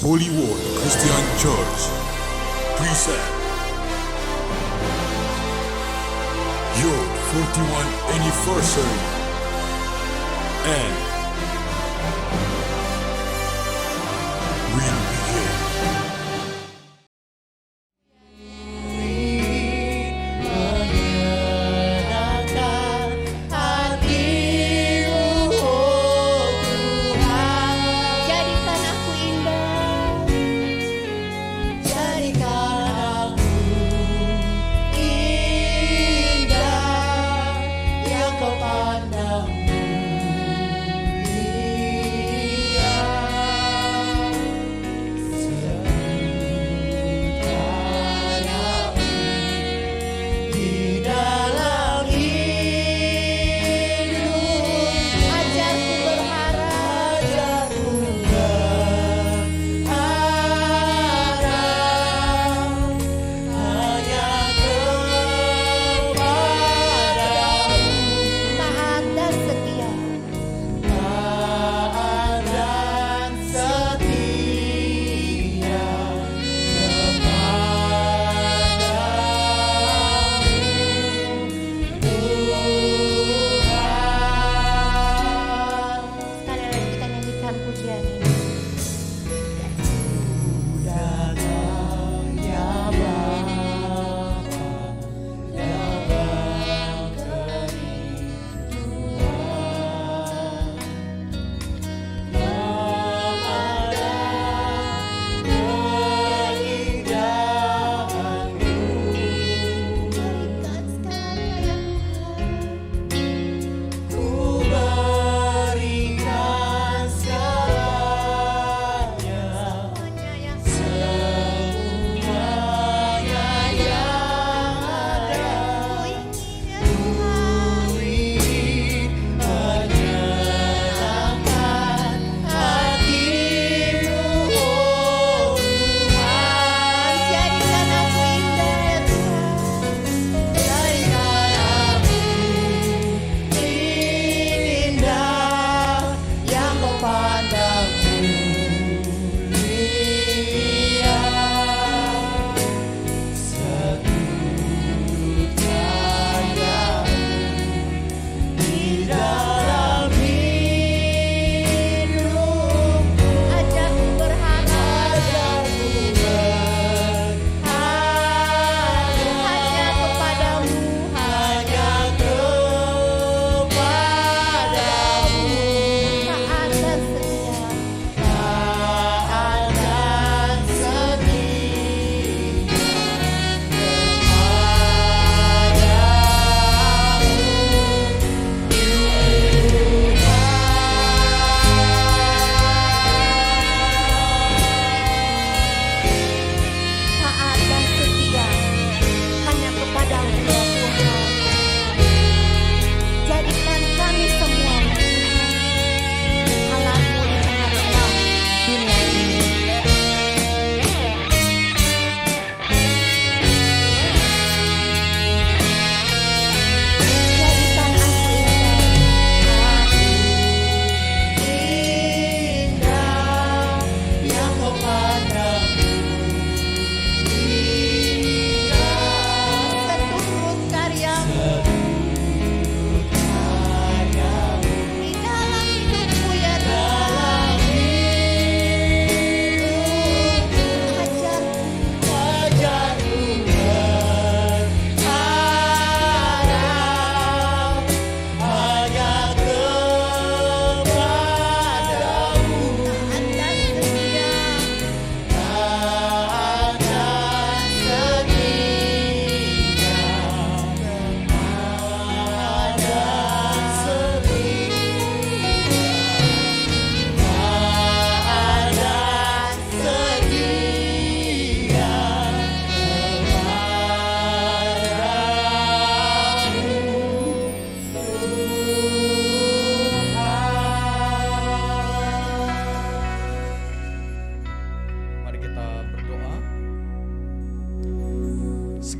Holy Word Christian Church present your 41st anniversary and will begin.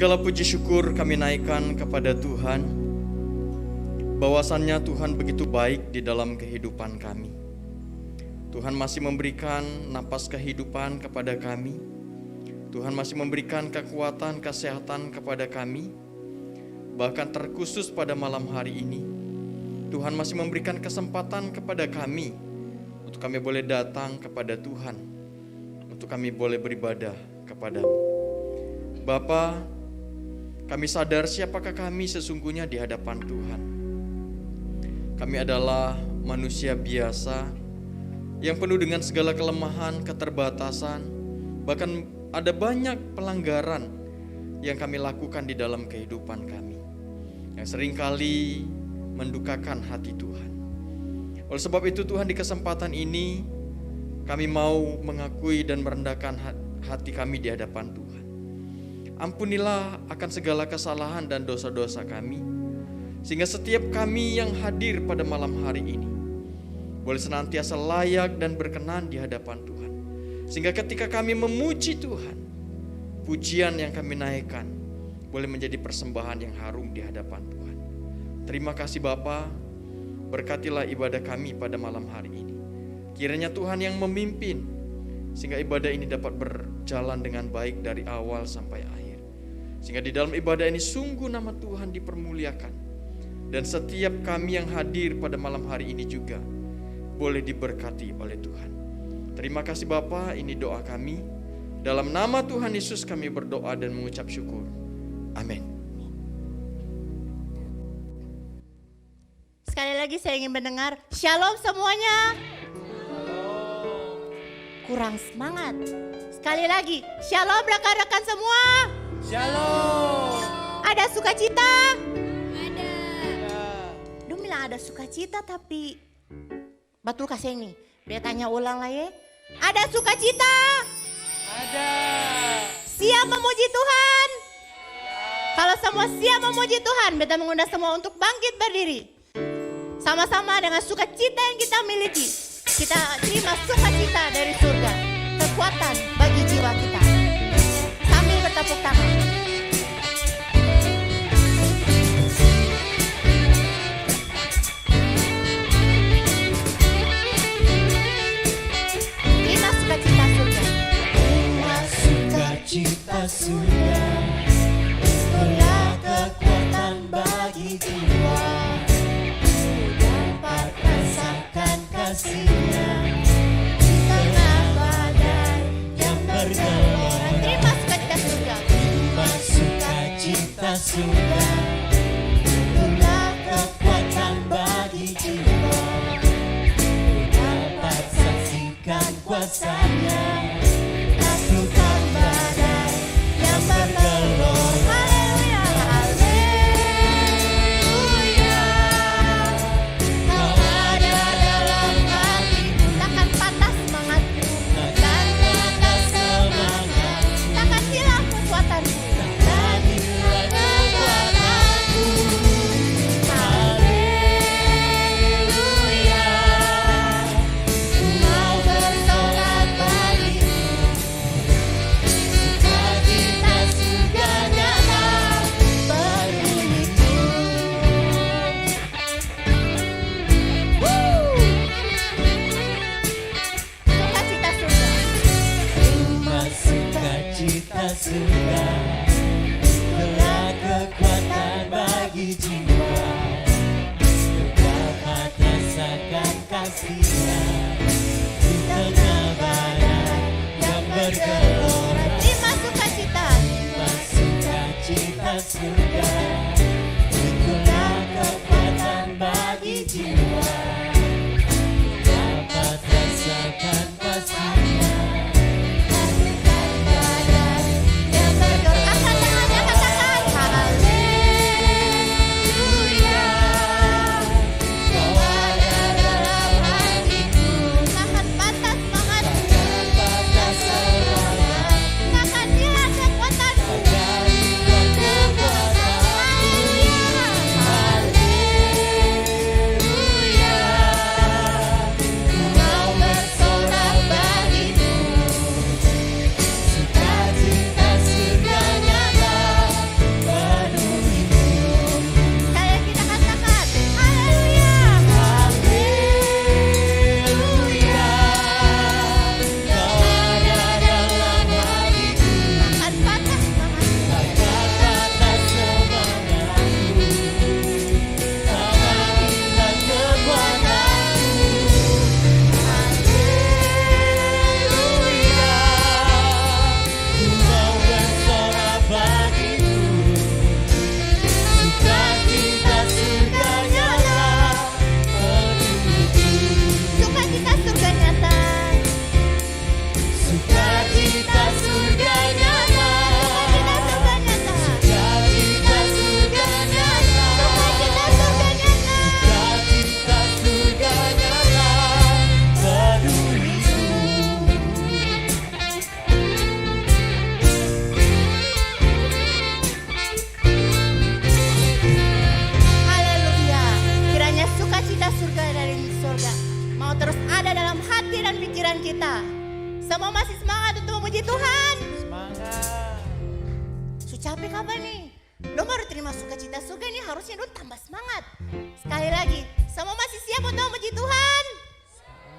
Segala puji syukur kami naikkan kepada Tuhan, bahwasannya Tuhan begitu baik di dalam kehidupan kami. Tuhan masih memberikan napas kehidupan kepada kami. Tuhan masih memberikan kekuatan, kesehatan kepada kami. Bahkan terkhusus pada malam hari ini, Tuhan masih memberikan kesempatan kepada kami untuk kami boleh datang kepada Tuhan, untuk kami boleh beribadah kepada-Mu. Bapa, kami sadar siapakah kami sesungguhnya di hadapan Tuhan. Kami adalah manusia biasa yang penuh dengan segala kelemahan, keterbatasan, bahkan ada banyak pelanggaran yang kami lakukan di dalam kehidupan kami, yang seringkali mendukakan hati Tuhan. Oleh sebab itu Tuhan, di kesempatan ini kami mau mengakui dan merendahkan hati kami di hadapan Tuhan. Ampunilah akan segala kesalahan dan dosa-dosa kami, sehingga setiap kami yang hadir pada malam hari ini boleh senantiasa layak dan berkenan di hadapan Tuhan. Sehingga ketika kami memuji Tuhan, pujian yang kami naikkan boleh menjadi persembahan yang harum di hadapan Tuhan. Terima kasih Bapa, berkatilah ibadah kami pada malam hari ini. Kiranya Tuhan yang memimpin, sehingga ibadah ini dapat berjalan dengan baik dari awal sampai akhir. Sehingga di dalam ibadah ini sungguh nama Tuhan dipermuliakan. Dan setiap kami yang hadir pada malam hari ini juga boleh diberkati oleh Tuhan. Terima kasih Bapa, ini doa kami. Dalam nama Tuhan Yesus kami berdoa dan mengucap syukur. Amin. Sekali lagi saya ingin mendengar shalom semuanya. Kurang semangat. Sekali lagi shalom rekan-rekan semua. Shalom. Ada sukacita? Ada. Duh bilang ada sukacita tapi betul kasih ini. Dia tanya ulang lah ya. Ada sukacita? Ada. Siap memuji Tuhan? Kalau semua siap memuji Tuhan, beta mengundang semua untuk bangkit berdiri. Sama-sama dengan sukacita yang kita miliki, kita terima sukacita dari surga, kekuatan bagi jiwa kita. Sambil bertepuk tangan. Terima sukacita surga. Terima sukacita surga, itulah kekuatan bagi jiwa. Dapat rasakan kasih-Nya di tengah badai yang bergelora. Terima sukacita surga. Terima sukacita surga, itulah kekuatan bagi jiwa. Dapat saksikan kuasa-Nya taklukan badai yang bergelora. Haleluya, haleluya. Kau ada dalam hatiku, Takkan patah semangatku, takkan patah semangat, takkan hilang kekuatanku. takkan hilang kekuatanku. Haleluya, ku mau bersorak bagimu, sukacita surga dalam berbunyiku. Sukacita surga. Terima sukacita surga, itulah kekuatan bagi jiwa. Dapat rasakan kasih-Nya di tengah badai yang bergelora. Terima sukacita. Terima sukacita surga, itulah kekuatan bagi jiwa. Dapat rasakan kasih-Nya taklukan badai yang bergelora. Angkat tangannya, katakan haleluya. Kau ada dalam hatiku, surga mau terus ada dalam hati dan pikiran kita. Semua masih semangat untuk memuji Tuhan? Semangat. Su capek kapan nih? Dong baru terima sukacita surga nih, harusnya dong tambah semangat. Sekali lagi, semua masih siap untuk memuji Tuhan?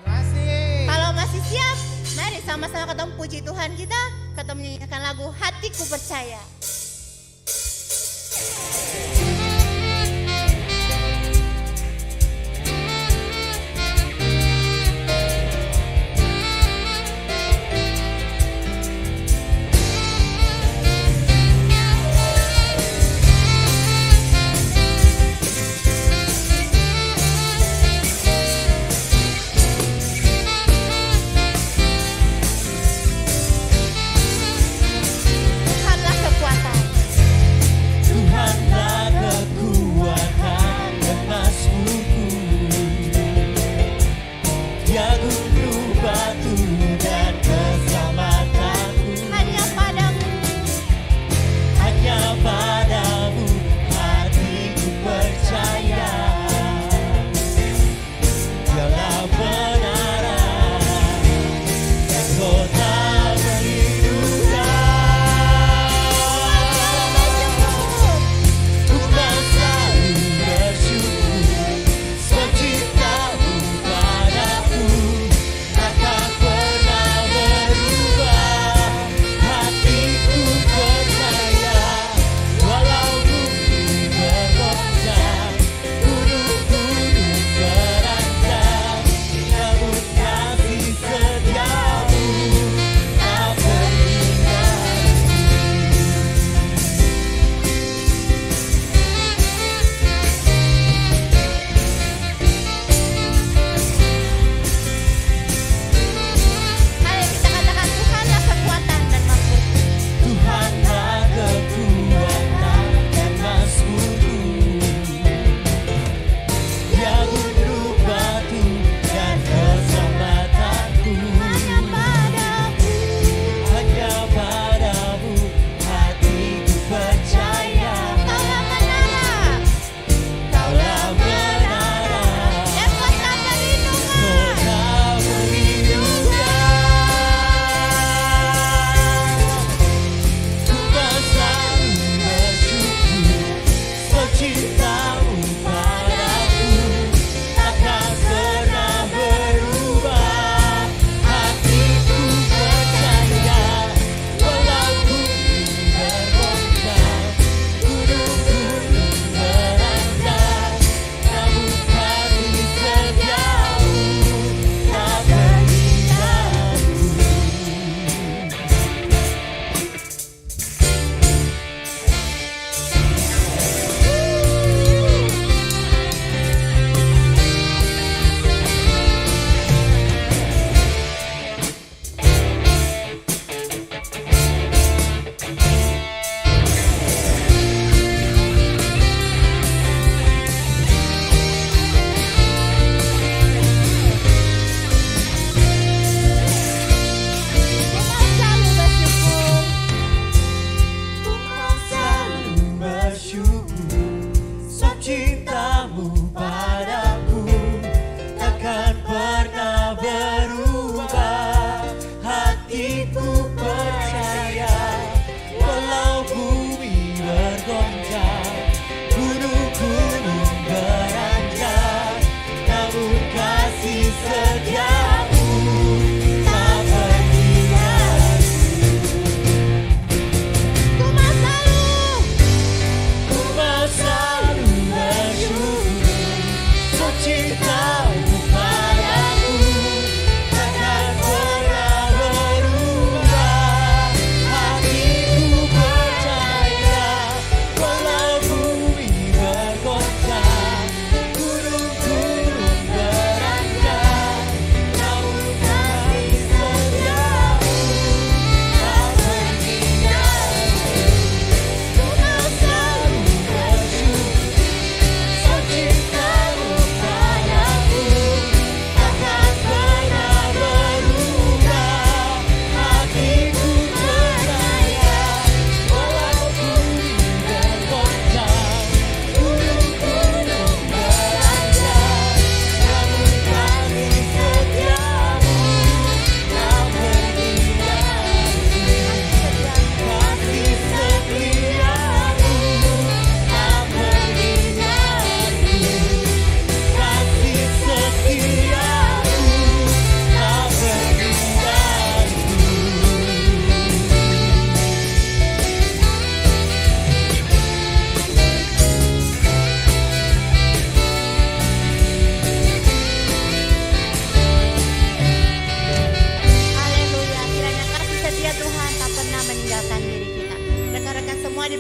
Masih. Kalau masih siap, mari sama-sama kita puji Tuhan kita, kita menyanyikan lagu Hatiku Percaya. Tuhanlah kekuatan.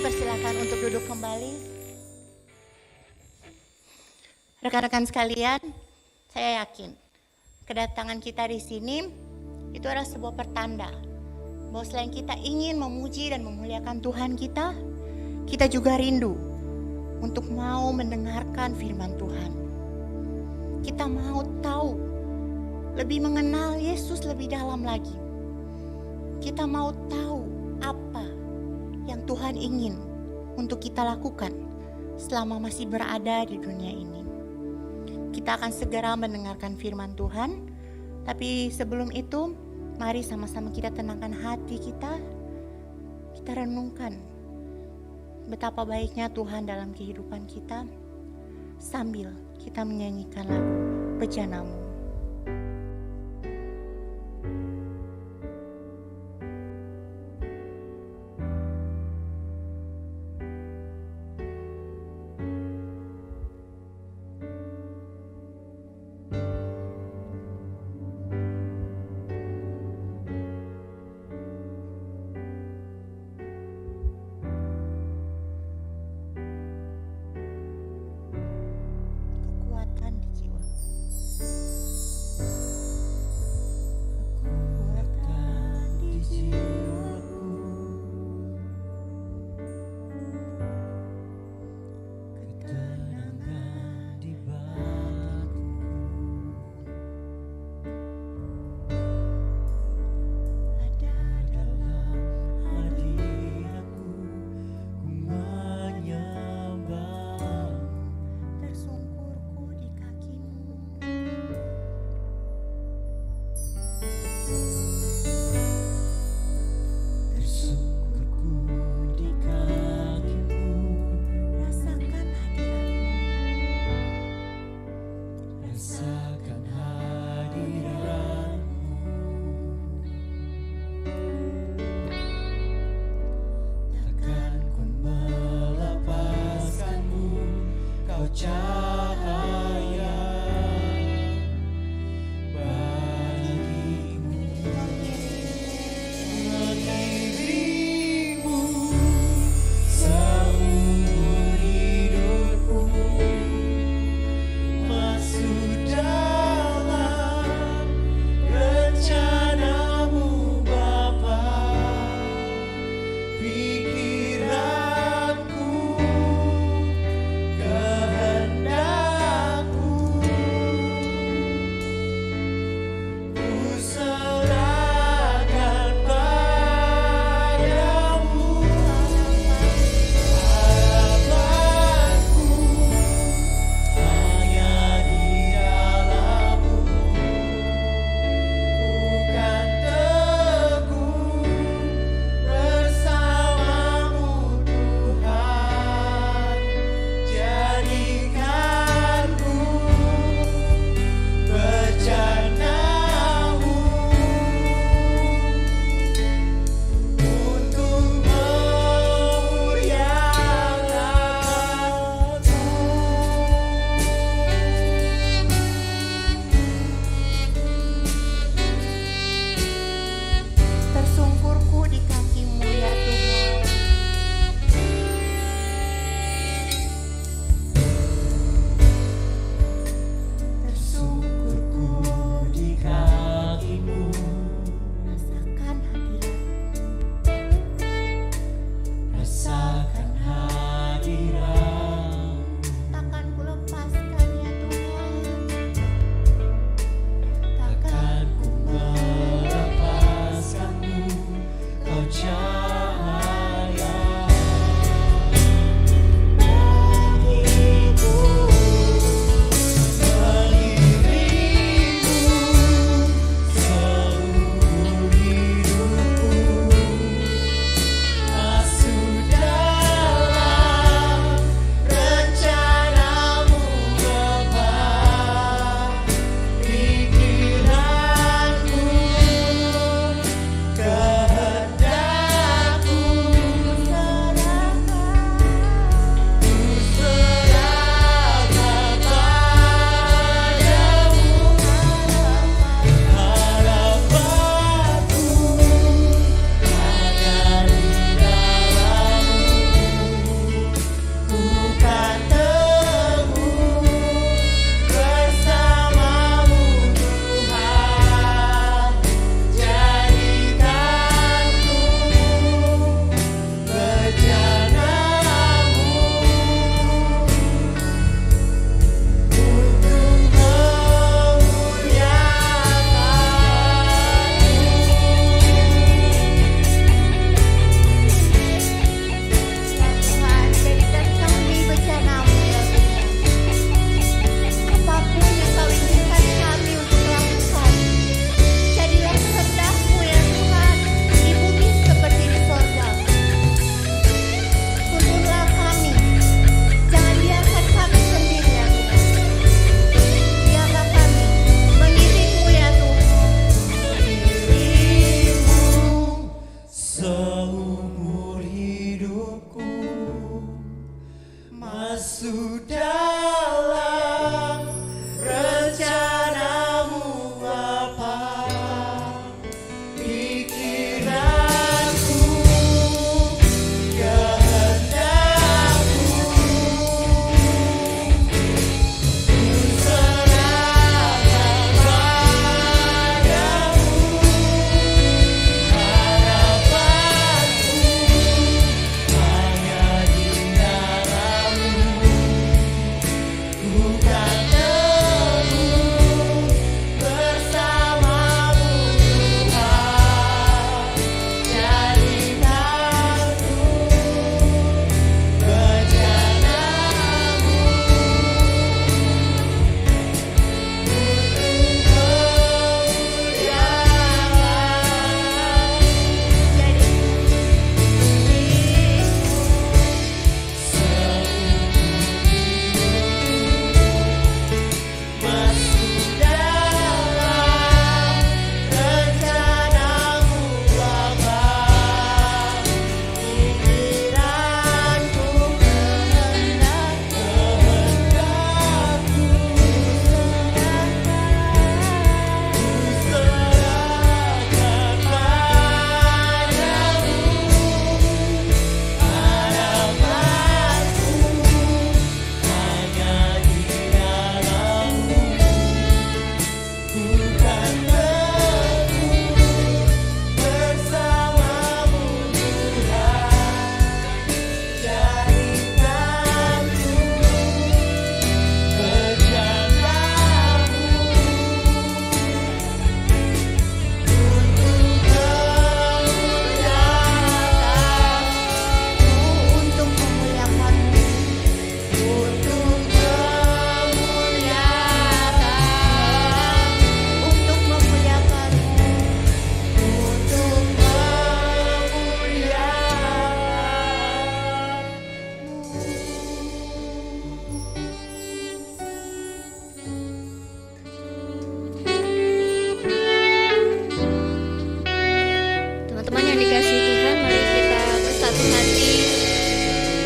dipersilakan untuk duduk kembali. Rekan-rekan sekalian, saya yakin kedatangan kita di sini itu adalah sebuah pertanda bahwa selain kita ingin memuji dan memuliakan Tuhan kita juga rindu untuk mau mendengarkan firman Tuhan. Kita mau tahu, lebih mengenal Yesus lebih dalam lagi. Kita mau tahu apa yang Tuhan ingin untuk kita lakukan selama masih berada di dunia ini. Kita akan segera mendengarkan firman Tuhan, tapi sebelum itu, mari sama-sama kita tenangkan hati kita. Kita renungkan betapa baiknya Tuhan dalam kehidupan kita, sambil kita menyanyikan lagu Bejanamu. Kekuatan di jiwa.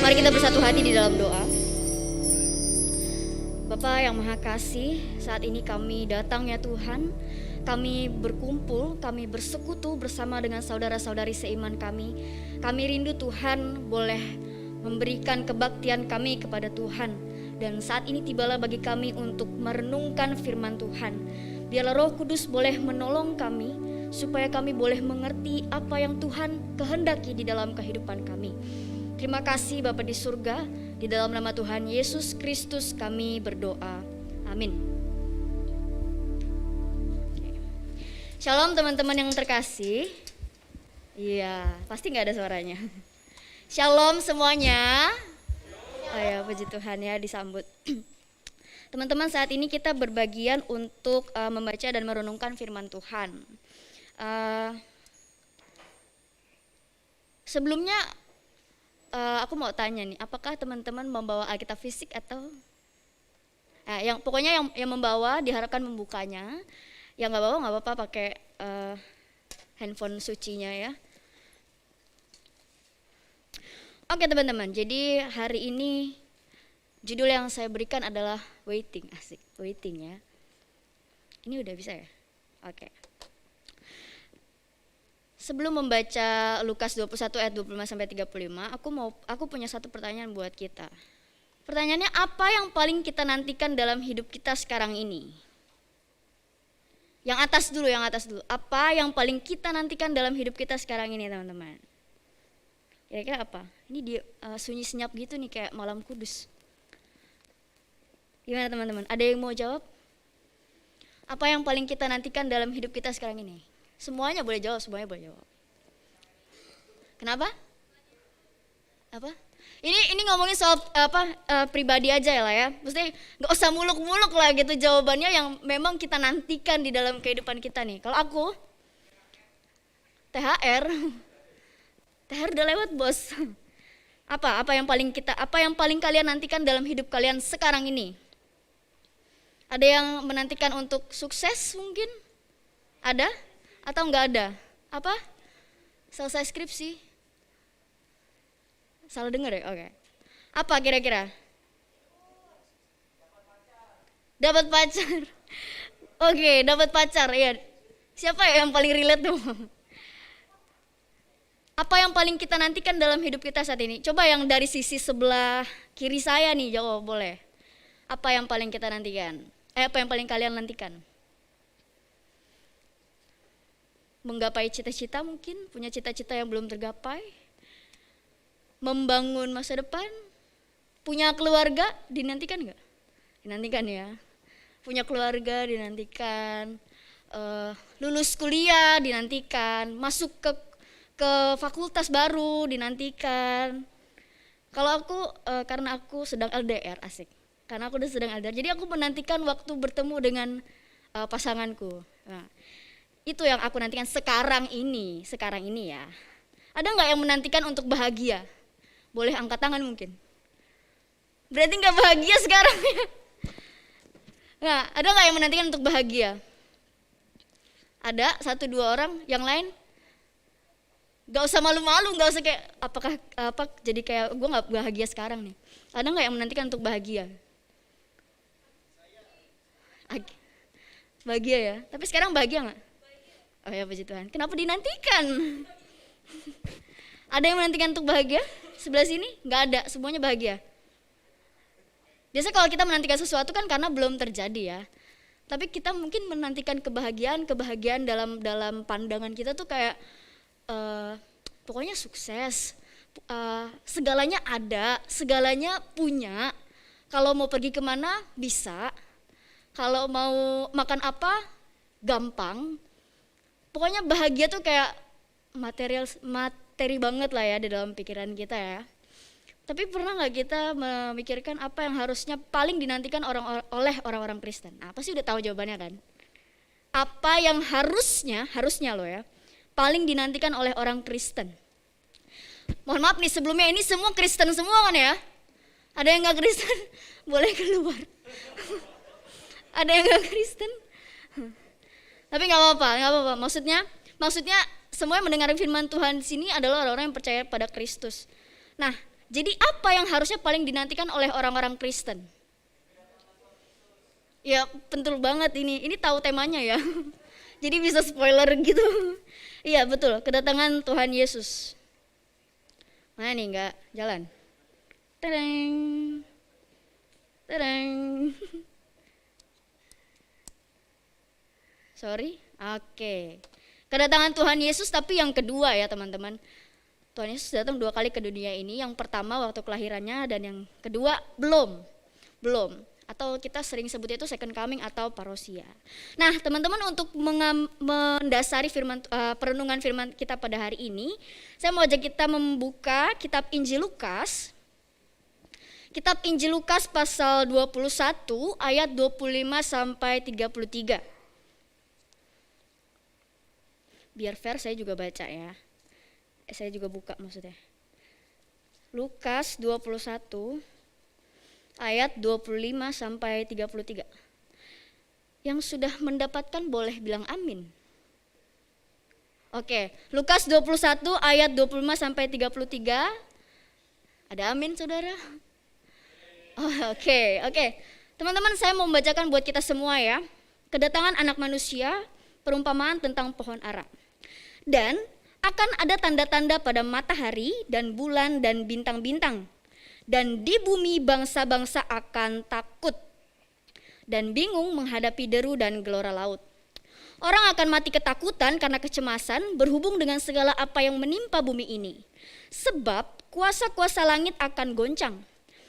Mari kita bersatu hati di dalam doa. Bapa yang Maha Kasih, saat ini kami datang ya Tuhan. Kami berkumpul, kami bersekutu bersama dengan saudara-saudari seiman kami. Kami rindu Tuhan boleh memberikan kebaktian kami kepada Tuhan. Dan saat ini tibalah bagi kami untuk merenungkan firman Tuhan. Biarlah Roh Kudus boleh menolong kami, supaya kami boleh mengerti apa yang Tuhan kehendaki di dalam kehidupan kami. Terima kasih Bapa di surga, di dalam nama Tuhan Yesus Kristus kami berdoa. Amin. Shalom teman-teman yang terkasih. Iya, pasti gak ada suaranya. Shalom semuanya. Oh ya, puji Tuhan ya, disambut. Teman-teman, saat ini kita berbagian untuk membaca dan merenungkan firman Tuhan. Sebelumnya aku mau tanya nih, apakah teman-teman membawa Alkitab fisik atau pokoknya yang membawa diharapkan membukanya. Yang nggak bawa nggak apa-apa, pakai handphone sucinya ya. Oke teman-teman, jadi hari ini judul yang saya berikan adalah waiting. Asik, waiting ya. Ini udah bisa ya? Oke. Sebelum membaca Lukas 21 ayat 25 sampai 35, aku punya satu pertanyaan buat kita. Pertanyaannya, apa yang paling kita nantikan dalam hidup kita sekarang ini? Yang atas dulu. Apa yang paling kita nantikan dalam hidup kita sekarang ini, teman-teman? Kira-kira apa? Ini dia sunyi senyap gitu nih, kayak malam kudus. Gimana teman-teman? Ada yang mau jawab? Apa yang paling kita nantikan dalam hidup kita sekarang ini? Semuanya boleh jawab. Kenapa? Apa? Ini ngomongin soal pribadi aja lah ya. Maksudnya nggak usah muluk-muluk lah gitu jawabannya yang memang kita nantikan di dalam kehidupan kita nih. Kalau aku THR udah lewat bos. Apa yang paling kalian nantikan dalam hidup kalian sekarang ini? Ada yang menantikan untuk sukses mungkin? Ada? Atau enggak ada? Apa? Selesai skripsi? Salah dengar ya? Oke. Apa kira-kira? Dapat pacar. Oke, dapat pacar. Ya. Siapa ya yang paling relate tuh? Apa yang paling kita nantikan dalam hidup kita saat ini? Coba yang dari sisi sebelah kiri saya nih jawab boleh. Apa yang paling kita nantikan? Apa yang paling kalian nantikan? Menggapai cita-cita mungkin, punya cita-cita yang belum tergapai. Membangun masa depan, punya keluarga, dinantikan nggak? Dinantikan ya. Punya keluarga dinantikan, lulus kuliah dinantikan, masuk ke fakultas baru dinantikan. Kalau aku, karena aku sedang LDR, asik. Karena aku udah sedang LDR, jadi aku menantikan waktu bertemu dengan pasanganku. Nah, itu yang aku nantikan sekarang ini ya. Ada nggak yang menantikan untuk bahagia? Boleh angkat tangan mungkin. Berarti nggak bahagia sekarang ya? Nah, ada nggak yang menantikan untuk bahagia? Ada 1-2 orang, yang lain nggak usah malu-malu, nggak usah kayak jadi kayak gue nggak bahagia sekarang nih. Ada nggak yang menantikan untuk bahagia? Bahagia ya, tapi sekarang bahagia nggak? Oh ya puji Tuhan. Kenapa dinantikan? Ada yang menantikan untuk bahagia? Sebelah sini nggak ada, semuanya bahagia. Biasanya kalau kita menantikan sesuatu kan karena belum terjadi ya. Tapi kita mungkin menantikan kebahagiaan dalam pandangan kita tuh kayak pokoknya sukses, segalanya ada, segalanya punya. Kalau mau pergi kemana bisa, kalau mau makan apa gampang. Pokoknya bahagia tuh kayak materi banget lah ya di dalam pikiran kita ya. Tapi pernah nggak kita memikirkan apa yang harusnya paling dinantikan oleh orang-orang Kristen? Nah, pasti udah tahu jawabannya kan? Apa yang harusnya loh ya, paling dinantikan oleh orang Kristen? Mohon maaf nih sebelumnya, ini semua Kristen semua kan ya? Ada yang nggak Kristen? Boleh keluar. Ada yang nggak Kristen? Tapi nggak apa-apa. Maksudnya semua yang mendengar firman Tuhan di sini adalah orang-orang yang percaya pada Kristus. Nah, Jadi apa yang harusnya paling dinantikan oleh orang-orang Kristen? Ya betul banget ini tahu temanya ya. Jadi bisa spoiler gitu. Iya betul, kedatangan Tuhan Yesus. Mana nih enggak jalan? Tereng. Tereng. Sorry. Oke. Kedatangan Tuhan Yesus tapi yang kedua ya teman-teman. Tuhan Yesus datang 2 kali ke dunia ini. Yang pertama waktu kelahirannya dan yang kedua belum. Atau kita sering sebutnya itu second coming atau parousia. Nah teman-teman, untuk mendasari perenungan firman kita pada hari ini, saya mau ajak kita membuka kitab Injil Lukas. Kitab Injil Lukas pasal 21 ayat 25 sampai 33. Biar fair saya juga baca ya. Saya juga buka maksudnya. Lukas 21 ayat 25 sampai 33. Yang sudah mendapatkan boleh bilang amin. Oke, Lukas 21 ayat 25 sampai 33. Ada amin saudara? Oh, Oke. Teman-teman, saya mau membacakan buat kita semua ya. Kedatangan anak manusia, perumpamaan tentang pohon ara. Dan akan ada tanda-tanda pada matahari dan bulan dan bintang-bintang. Dan di bumi bangsa-bangsa akan takut dan bingung menghadapi deru dan gelora laut. Orang akan mati ketakutan karena kecemasan berhubung dengan segala apa yang menimpa bumi ini. Sebab kuasa-kuasa langit akan goncang.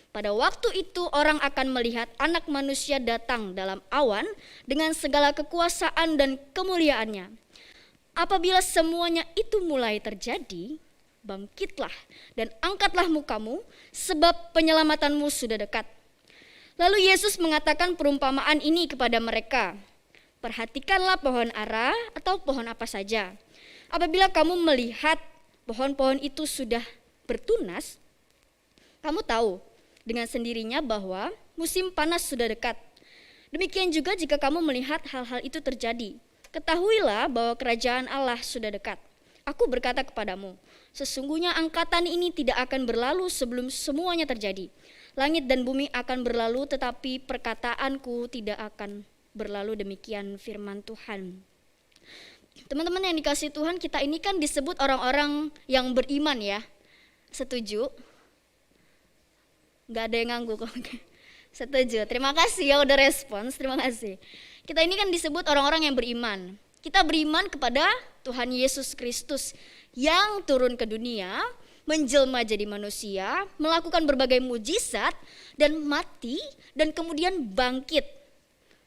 Pada waktu itu orang akan melihat anak manusia datang dalam awan dengan segala kekuasaan dan kemuliaannya. Apabila semuanya itu mulai terjadi, bangkitlah dan angkatlah mukamu, sebab penyelamatanmu sudah dekat. Lalu Yesus mengatakan perumpamaan ini kepada mereka. Perhatikanlah pohon ara atau pohon apa saja. Apabila kamu melihat pohon-pohon itu sudah bertunas, kamu tahu dengan sendirinya bahwa musim panas sudah dekat. Demikian juga jika kamu melihat hal-hal itu terjadi, ketahuilah bahwa kerajaan Allah sudah dekat. Aku berkata kepadamu, sesungguhnya angkatan ini tidak akan berlalu sebelum semuanya terjadi. Langit dan bumi akan berlalu, tetapi perkataanku tidak akan berlalu. Demikian firman Tuhan. Teman-teman yang dikasihi Tuhan, kita ini kan disebut orang-orang yang beriman ya. Setuju? Gak ada yang nganggu kok. Setuju, terima kasih ya udah respons, terima kasih. Kita ini kan disebut orang-orang yang beriman. Kita beriman kepada Tuhan Yesus Kristus yang turun ke dunia, menjelma jadi manusia, melakukan berbagai mujizat dan mati dan kemudian bangkit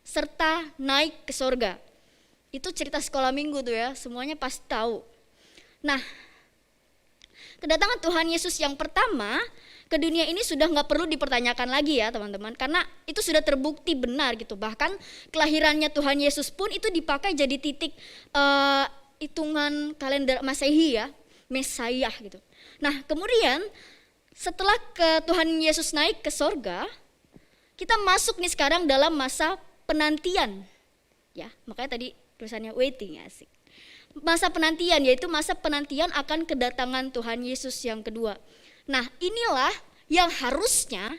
serta naik ke sorga. Itu cerita sekolah minggu tuh ya, semuanya pasti tahu. Nah, kedatangan Tuhan Yesus yang pertama ke dunia ini sudah nggak perlu dipertanyakan lagi ya teman-teman, karena itu sudah terbukti benar gitu. Bahkan kelahirannya Tuhan Yesus pun itu dipakai jadi titik hitungan kalender Masehi ya, Mesiah gitu. Nah kemudian setelah Tuhan Yesus naik ke sorga, kita masuk nih sekarang dalam masa penantian ya, makanya tadi tulisannya waiting, asik. Masa penantian, yaitu masa penantian akan kedatangan Tuhan Yesus yang kedua. Nah inilah yang harusnya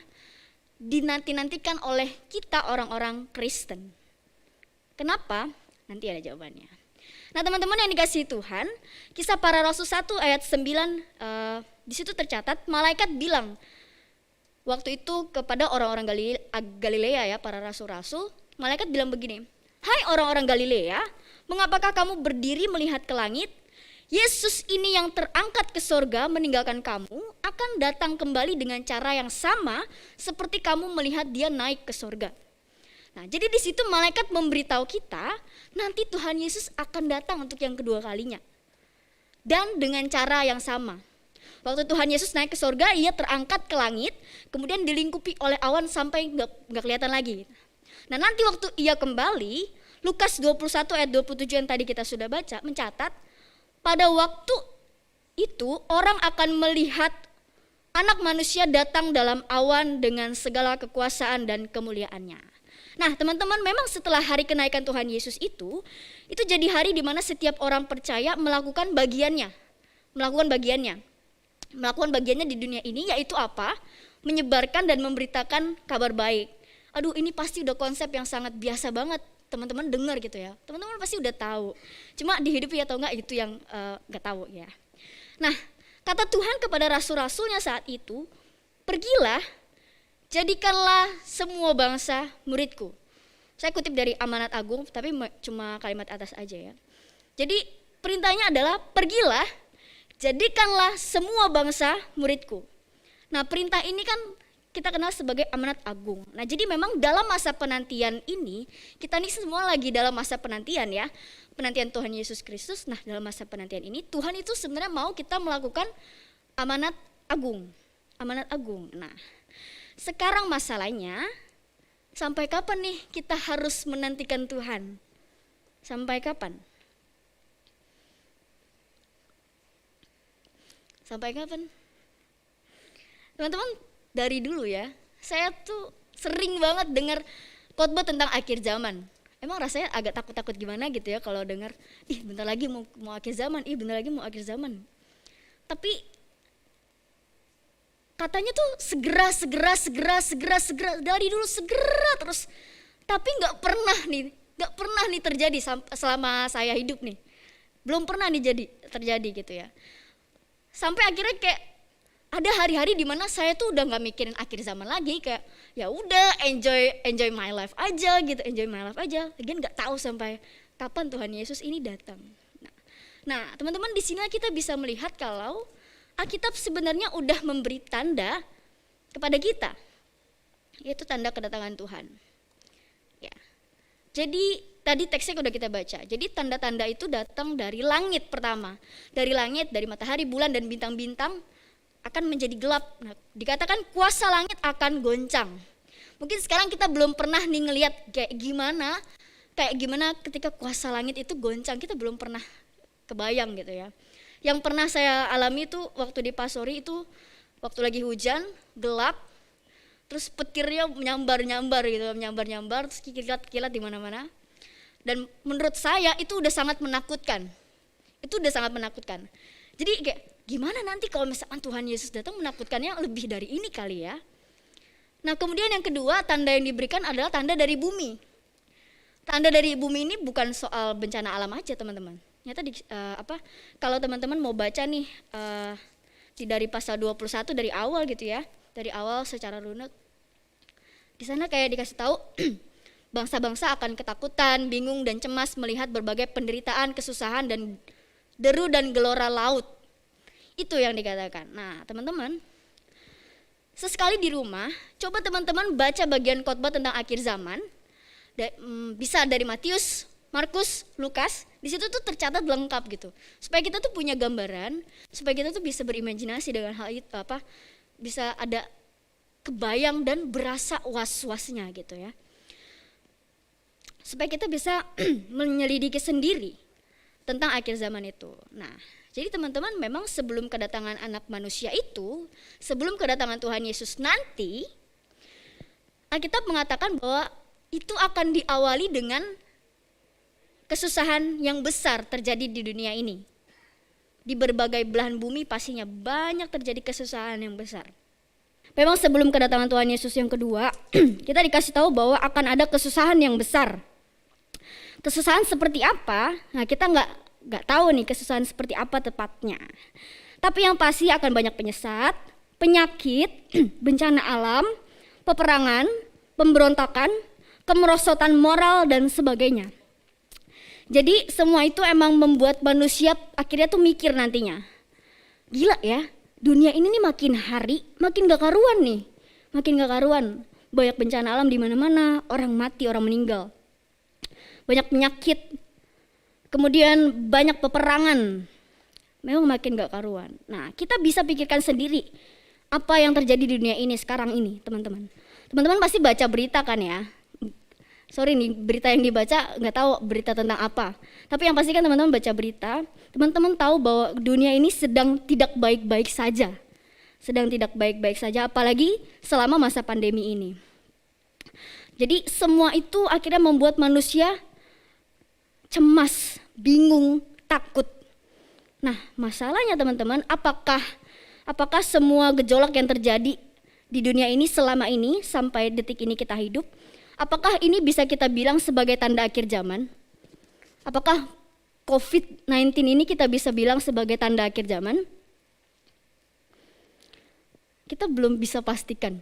dinanti-nantikan oleh kita orang-orang Kristen. Kenapa? Nanti ada jawabannya. Nah teman-teman yang dikasihi Tuhan, Kisah Para Rasul 1 ayat 9, di situ tercatat malaikat bilang waktu itu kepada orang-orang Galilea ya, para rasul-rasul, malaikat bilang begini, hai orang-orang Galilea, mengapakah kamu berdiri melihat ke langit? Yesus ini yang terangkat ke sorga meninggalkan kamu akan datang kembali dengan cara yang sama seperti kamu melihat dia naik ke sorga. Nah, jadi di situ malaikat memberitahu kita nanti Tuhan Yesus akan datang untuk yang kedua kalinya. Dan dengan cara yang sama. Waktu Tuhan Yesus naik ke sorga, ia terangkat ke langit, kemudian dilingkupi oleh awan sampai nggak kelihatan lagi. Nah, nanti waktu ia kembali, Lukas 21 ayat 27 yang tadi kita sudah baca mencatat, pada waktu itu orang akan melihat anak manusia datang dalam awan dengan segala kekuasaan dan kemuliaannya. Nah teman-teman, memang setelah hari kenaikan Tuhan Yesus itu jadi hari di mana setiap orang percaya melakukan bagiannya. melakukan bagiannya di dunia ini, yaitu apa? Menyebarkan dan memberitakan kabar baik. Aduh, ini pasti udah konsep yang sangat biasa banget teman-teman dengar gitu ya. Teman-teman pasti udah tahu. Cuma dihidupi atau enggak itu yang enggak tahu ya. Nah, kata Tuhan kepada rasul-rasulnya saat itu, pergilah, jadikanlah semua bangsa muridku. Saya kutip dari Amanat Agung, tapi cuma kalimat atas aja ya. Jadi perintahnya adalah pergilah, jadikanlah semua bangsa muridku. Nah, perintah ini kan kita kenal sebagai amanat agung. Nah, jadi memang dalam masa penantian ini, kita nih semua lagi dalam masa penantian ya. Penantian Tuhan Yesus Kristus. Nah, dalam masa penantian ini Tuhan itu sebenarnya mau kita melakukan amanat agung. Amanat agung. Nah, sekarang masalahnya, sampai kapan nih kita harus menantikan Tuhan? Sampai kapan? Sampai kapan? Teman-teman, dari dulu ya, saya tuh sering banget dengar khotbah tentang akhir zaman. Emang rasanya agak takut-takut gimana gitu ya kalau dengar, ih bentar lagi mau akhir zaman, ih bentar lagi mau akhir zaman. Tapi katanya tuh segera, dari dulu segera terus. Tapi nggak pernah nih terjadi selama saya hidup nih. Belum pernah nih terjadi gitu ya. Sampai akhirnya kayak ada hari-hari di mana saya tuh udah nggak mikirin akhir zaman lagi, kayak ya udah enjoy my life aja gitu, enjoy my life aja. Lagian nggak tahu sampai kapan Tuhan Yesus ini datang. Nah, teman-teman, di sini kita bisa melihat kalau Alkitab sebenarnya udah memberi tanda kepada kita, yaitu tanda kedatangan Tuhan. Ya. Jadi tadi teksnya udah kita baca. Jadi tanda-tanda itu datang dari langit pertama, dari langit, dari matahari, bulan dan bintang-bintang akan menjadi gelap. Nah, dikatakan kuasa langit akan goncang. Mungkin sekarang kita belum pernah nih ngelihat kayak gimana ketika kuasa langit itu goncang. Kita belum pernah kebayang gitu ya. Yang pernah saya alami itu waktu di Pasori itu, waktu lagi hujan, gelap, terus petirnya nyambar terus kilat di mana-mana. Dan menurut saya itu udah sangat menakutkan. Jadi kayak gimana nanti kalau misalkan Tuhan Yesus datang, menakutkannya lebih dari ini kali ya. Nah, kemudian yang kedua, tanda yang diberikan adalah tanda dari bumi. Tanda dari bumi ini bukan soal bencana alam aja, teman-teman. Nyata kalau teman-teman mau baca nih dari pasal 21 dari awal gitu ya. Dari awal secara runut. Di sana kayak dikasih tahu bangsa-bangsa akan ketakutan, bingung dan cemas melihat berbagai penderitaan, kesusahan dan deru dan gelora laut. Itu yang dikatakan. Nah, teman-teman, sesekali di rumah, coba teman-teman baca bagian khotbah tentang akhir zaman. Bisa dari Matius, Markus, Lukas. Di situ tuh tercatat lengkap gitu. Supaya kita tuh punya gambaran, supaya kita tuh bisa berimajinasi dengan hal itu, bisa ada kebayang dan berasa was-wasnya gitu ya. Supaya kita bisa menyelidiki sendiri tentang akhir zaman itu. Nah, jadi teman-teman, memang sebelum kedatangan anak manusia itu, sebelum kedatangan Tuhan Yesus nanti, Alkitab mengatakan bahwa itu akan diawali dengan kesusahan yang besar terjadi di dunia ini. Di berbagai belahan bumi pastinya banyak terjadi kesusahan yang besar. Memang sebelum kedatangan Tuhan Yesus yang kedua, kita dikasih tahu bahwa akan ada kesusahan yang besar. Kesusahan seperti apa? Nah, kita nggak tahu nih kesusahan seperti apa tepatnya. Tapi yang pasti akan banyak penyesat, penyakit, bencana alam, peperangan, pemberontakan, kemerosotan moral dan sebagainya. Jadi semua itu emang membuat manusia akhirnya tuh mikir nantinya. Gila ya, dunia ini nih makin hari makin gak karuan nih. Makin gak karuan. Banyak bencana alam di mana-mana, orang mati, orang meninggal. Banyak penyakit, kemudian banyak peperangan, memang makin gak karuan. Nah, kita bisa pikirkan sendiri apa yang terjadi di dunia ini sekarang ini, teman-teman. Teman-teman pasti baca berita kan ya. Sorry nih, berita yang dibaca nggak tahu berita tentang apa. Tapi yang pasti kan teman-teman baca berita, teman-teman tahu bahwa dunia ini sedang tidak baik-baik saja. Apalagi selama masa pandemi ini. Jadi semua itu akhirnya membuat manusia cemas, bingung, takut. Nah, masalahnya teman-teman, apakah Apakah semua gejolak yang terjadi di dunia ini selama ini sampai detik ini kita hidup, apakah ini bisa kita bilang sebagai tanda akhir zaman? Apakah COVID-19 ini kita bisa bilang sebagai tanda akhir zaman? Kita belum bisa pastikan.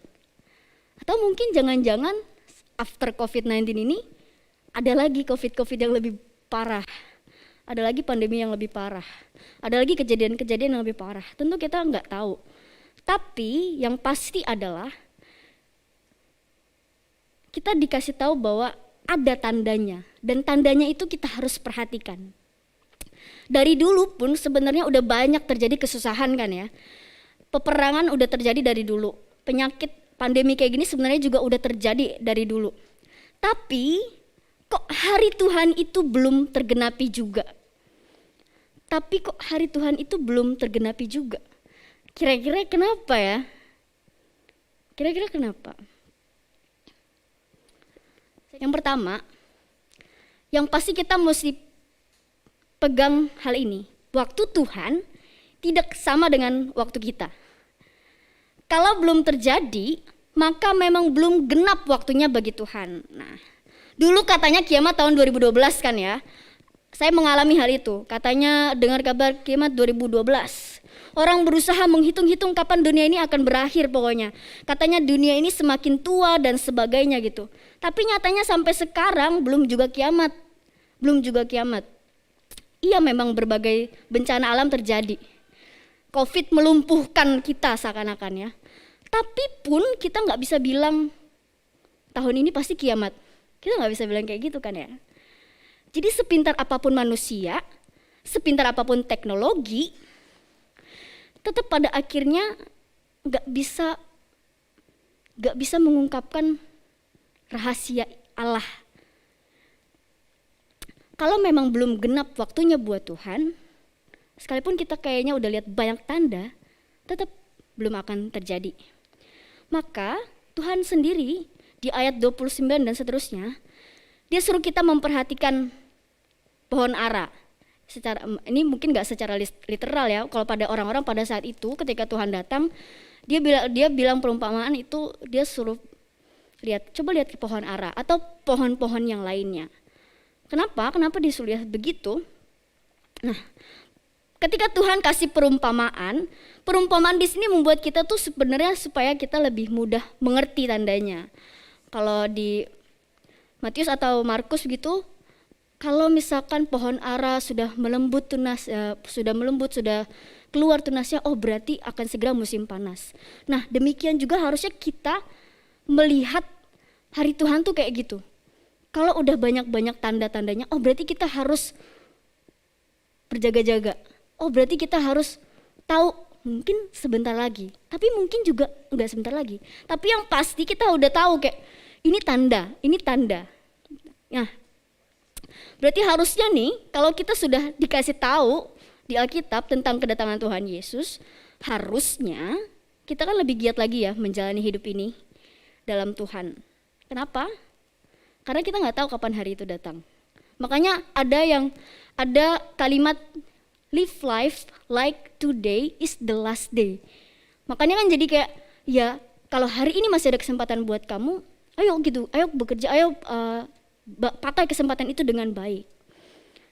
Atau mungkin jangan-jangan after COVID-19 ini ada lagi COVID yang lebih parah. Ada lagi pandemi yang lebih parah. Ada lagi kejadian-kejadian yang lebih parah. Tentu kita nggak tahu. Tapi yang pasti adalah kita dikasih tahu bahwa ada tandanya. Dan tandanya itu kita harus perhatikan. Dari dulu pun sebenarnya udah banyak terjadi kesusahan kan ya. Peperangan udah terjadi dari dulu. Penyakit pandemi kayak gini sebenarnya juga udah terjadi dari dulu. Tapi kok hari Tuhan itu belum tergenapi juga? Tapi kok hari Tuhan itu belum tergenapi juga? Kira-kira kenapa ya? Kira-kira kenapa? Yang pertama, yang pasti kita mesti pegang hal ini. Waktu Tuhan tidak sama dengan waktu kita. Kalau belum terjadi, maka memang belum genap waktunya bagi Tuhan. Nah, dulu katanya kiamat tahun 2012 kan ya. Saya mengalami hal itu. Katanya dengar kabar kiamat 2012. Orang berusaha menghitung-hitung kapan dunia ini akan berakhir pokoknya. Katanya dunia ini semakin tua dan sebagainya gitu. Tapi nyatanya sampai sekarang belum juga kiamat. Belum juga kiamat. Iya memang berbagai bencana alam terjadi. COVID melumpuhkan kita seakan-akan ya. Tapi pun kita nggak bisa bilang tahun ini pasti kiamat. Kita nggak bisa bilang kayak gitu kan ya. Jadi sepintar apapun manusia, sepintar apapun teknologi, tetap pada akhirnya nggak bisa mengungkapkan rahasia Allah. Kalau memang belum genap waktunya buat Tuhan, sekalipun kita kayaknya udah lihat banyak tanda, tetap belum akan terjadi. Maka Tuhan sendiri di ayat 29 dan seterusnya, dia suruh kita memperhatikan pohon ara. Ini mungkin gak secara literal ya, kalau pada orang-orang pada saat itu ketika Tuhan datang, dia bilang perumpamaan itu, dia suruh coba lihat ke pohon ara atau pohon-pohon yang lainnya. Kenapa disuruh lihat begitu? Nah, ketika Tuhan kasih perumpamaan di sini membuat kita tuh sebenarnya supaya kita lebih mudah mengerti tandanya. Kalau di Matius atau Markus gitu, kalau misalkan pohon ara sudah melembut tunas, sudah keluar tunasnya, oh berarti akan segera musim panas. Nah, demikian juga harusnya kita melihat hari Tuhan tuh kayak gitu. Kalau udah banyak-banyak tanda-tandanya, oh berarti kita harus berjaga-jaga. Oh berarti kita harus tahu mungkin sebentar lagi, tapi mungkin juga enggak sebentar lagi. Tapi yang pasti kita udah tahu kayak ini tanda. Nah, berarti harusnya nih kalau kita sudah dikasih tahu di Alkitab tentang kedatangan Tuhan Yesus, harusnya kita kan lebih giat lagi ya menjalani hidup ini dalam Tuhan. Kenapa? Karena kita nggak tahu kapan hari itu datang. Makanya ada kalimat live life like today is the last day. Makanya kan jadi kayak ya kalau hari ini masih ada kesempatan buat kamu, ayo bekerja, pakai kesempatan itu dengan baik.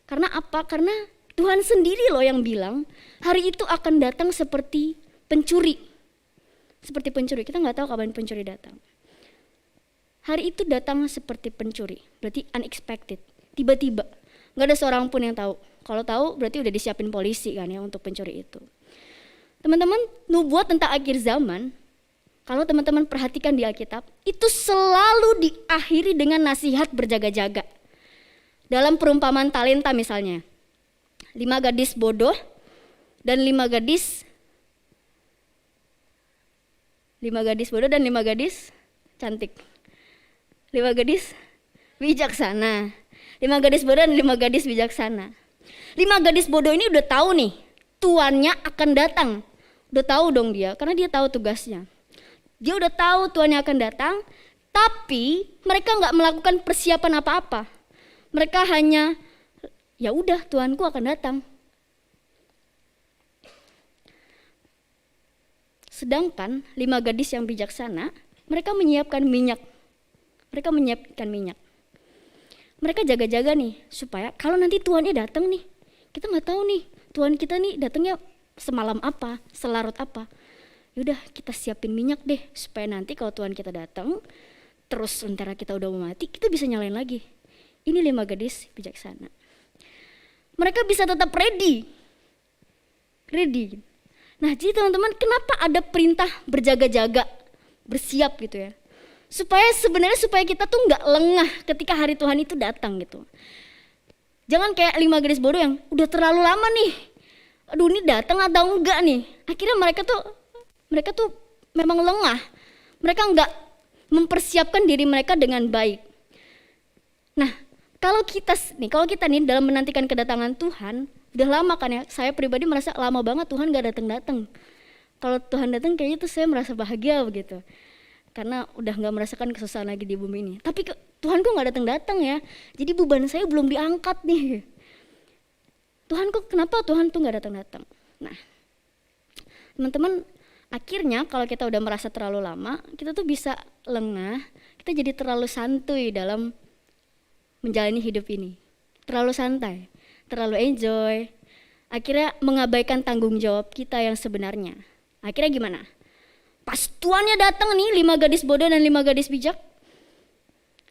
Karena apa? Karena Tuhan sendiri loh yang bilang hari itu akan datang seperti pencuri. Seperti pencuri, kita nggak tahu kapan pencuri datang. Hari itu datang seperti pencuri, berarti unexpected, tiba-tiba. Nggak ada seorang pun yang tahu. Kalau tahu berarti udah disiapin polisi kan ya untuk pencuri itu. Teman-teman, nubuat tentang akhir zaman, kalau teman-teman perhatikan di Alkitab, itu selalu diakhiri dengan nasihat berjaga-jaga. Dalam perumpamaan talenta misalnya, 5 gadis bodoh dan 5 gadis bodoh dan 5 gadis cantik. 5 gadis bijaksana. 5 gadis bodoh dan 5 gadis bijaksana. 5 gadis bodoh ini udah tahu nih, tuannya akan datang. Udah tahu dong dia, karena dia tahu tugasnya. Dia udah tahu tuannya akan datang, tapi mereka nggak melakukan persiapan apa-apa. Mereka hanya, ya udah tuanku akan datang. Sedangkan 5 gadis yang bijaksana, mereka menyiapkan minyak. Mereka jaga-jaga nih, supaya kalau nanti Tuhannya datang nih, kita nggak tahu nih Tuhan kita nih datangnya semalam apa, selarut apa. Yaudah kita siapin minyak deh, supaya nanti kalau Tuhan kita datang, terus sementara kita udah mau mati, kita bisa nyalain lagi. Ini 5 gadis bijaksana. Mereka bisa tetap ready. Nah jadi teman-teman, kenapa ada perintah berjaga-jaga, bersiap gitu ya? Supaya kita tuh nggak lengah ketika hari Tuhan itu datang gitu. Jangan kayak 5 gadis bodoh yang udah terlalu lama nih. Aduh ini datang atau enggak nih. Akhirnya mereka tuh memang lengah. Mereka nggak mempersiapkan diri mereka dengan baik. Nah, kalau kita nih dalam menantikan kedatangan Tuhan, udah lama kan ya. Saya pribadi merasa lama banget Tuhan nggak datang. Kalau Tuhan datang kayaknya tuh saya merasa bahagia begitu. Karena udah nggak merasakan kesusahan lagi di bumi ini. Tapi Tuhan kok nggak datang ya. Jadi beban saya belum diangkat nih. Kenapa Tuhan tuh nggak datang? Nah, teman-teman, akhirnya kalau kita udah merasa terlalu lama, kita tuh bisa lengah. Kita jadi terlalu santuy dalam menjalani hidup ini. Terlalu santai, terlalu enjoy. Akhirnya mengabaikan tanggung jawab kita yang sebenarnya. Akhirnya gimana? Pas Tuannya datang nih 5 gadis bodoh dan 5 gadis bijak.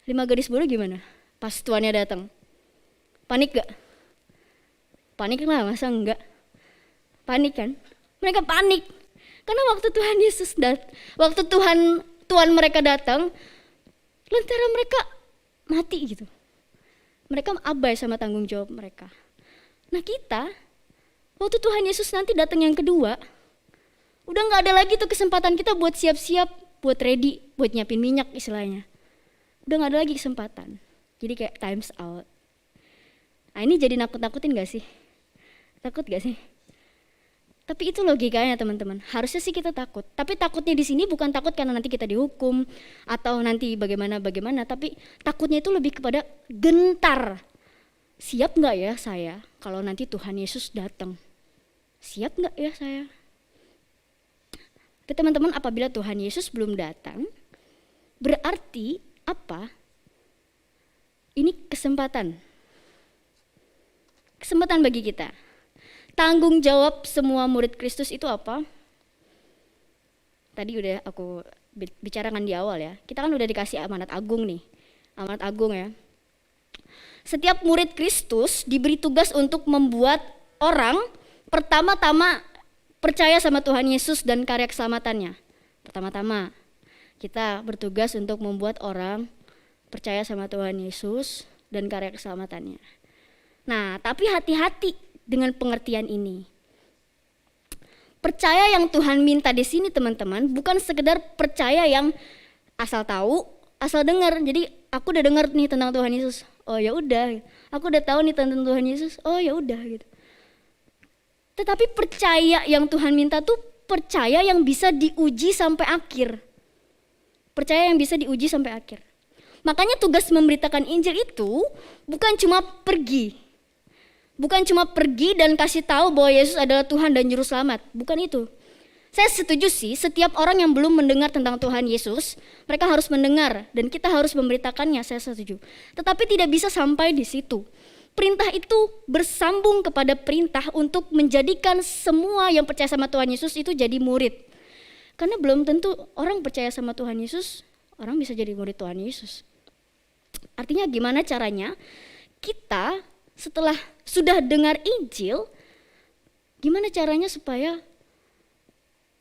5 gadis bodoh gimana? Pas Tuannya datang. Panik gak? Panik lah, masa enggak? Panik kan? Mereka panik. Karena waktu Tuhan mereka datang, lantaran mereka mati gitu. Mereka abai sama tanggung jawab mereka. Nah kita, waktu Tuhan Yesus nanti datang yang kedua, udah gak ada lagi tuh kesempatan kita buat siap-siap, buat ready, buat nyiapin minyak istilahnya. Udah gak ada lagi kesempatan. Jadi kayak times out. Nah ini jadi nakut-nakutin gak sih? Takut gak sih? Tapi itu logikanya teman-teman. Harusnya sih kita takut. Tapi takutnya di sini bukan takut karena nanti kita dihukum atau nanti bagaimana. Tapi takutnya itu lebih kepada gentar. Siap gak ya saya kalau nanti Tuhan Yesus datang? Siap gak ya saya? Oke teman-teman, apabila Tuhan Yesus belum datang, berarti apa? Ini kesempatan. Kesempatan bagi kita. Tanggung jawab semua murid Kristus itu apa? Tadi udah aku bicarakan di awal ya. Kita kan udah dikasih amanat agung nih. Amanat agung ya. Setiap murid Kristus diberi tugas untuk membuat orang pertama-tama percaya sama Tuhan Yesus dan karya keselamatannya. Pertama-tama kita bertugas untuk membuat orang percaya sama Tuhan Yesus dan karya keselamatannya. Nah, tapi hati-hati dengan pengertian ini. Percaya yang Tuhan minta di sini teman-teman bukan sekedar percaya yang asal tahu, asal dengar. Jadi aku udah dengar nih tentang Tuhan Yesus. Oh ya udah. Aku udah tahu nih tentang Tuhan Yesus. Oh ya udah gitu. Tetapi percaya yang Tuhan minta tuh percaya yang bisa diuji sampai akhir. Percaya yang bisa diuji sampai akhir. Makanya tugas memberitakan Injil itu bukan cuma pergi. Bukan cuma pergi dan kasih tahu bahwa Yesus adalah Tuhan dan Juru Selamat. Bukan itu. Saya setuju sih, setiap orang yang belum mendengar tentang Tuhan Yesus, mereka harus mendengar dan kita harus memberitakannya, saya setuju. Tetapi tidak bisa sampai di situ. Perintah itu bersambung kepada perintah untuk menjadikan semua yang percaya sama Tuhan Yesus itu jadi murid. Karena belum tentu orang percaya sama Tuhan Yesus, orang bisa jadi murid Tuhan Yesus. Artinya gimana caranya kita setelah sudah dengar Injil, gimana caranya supaya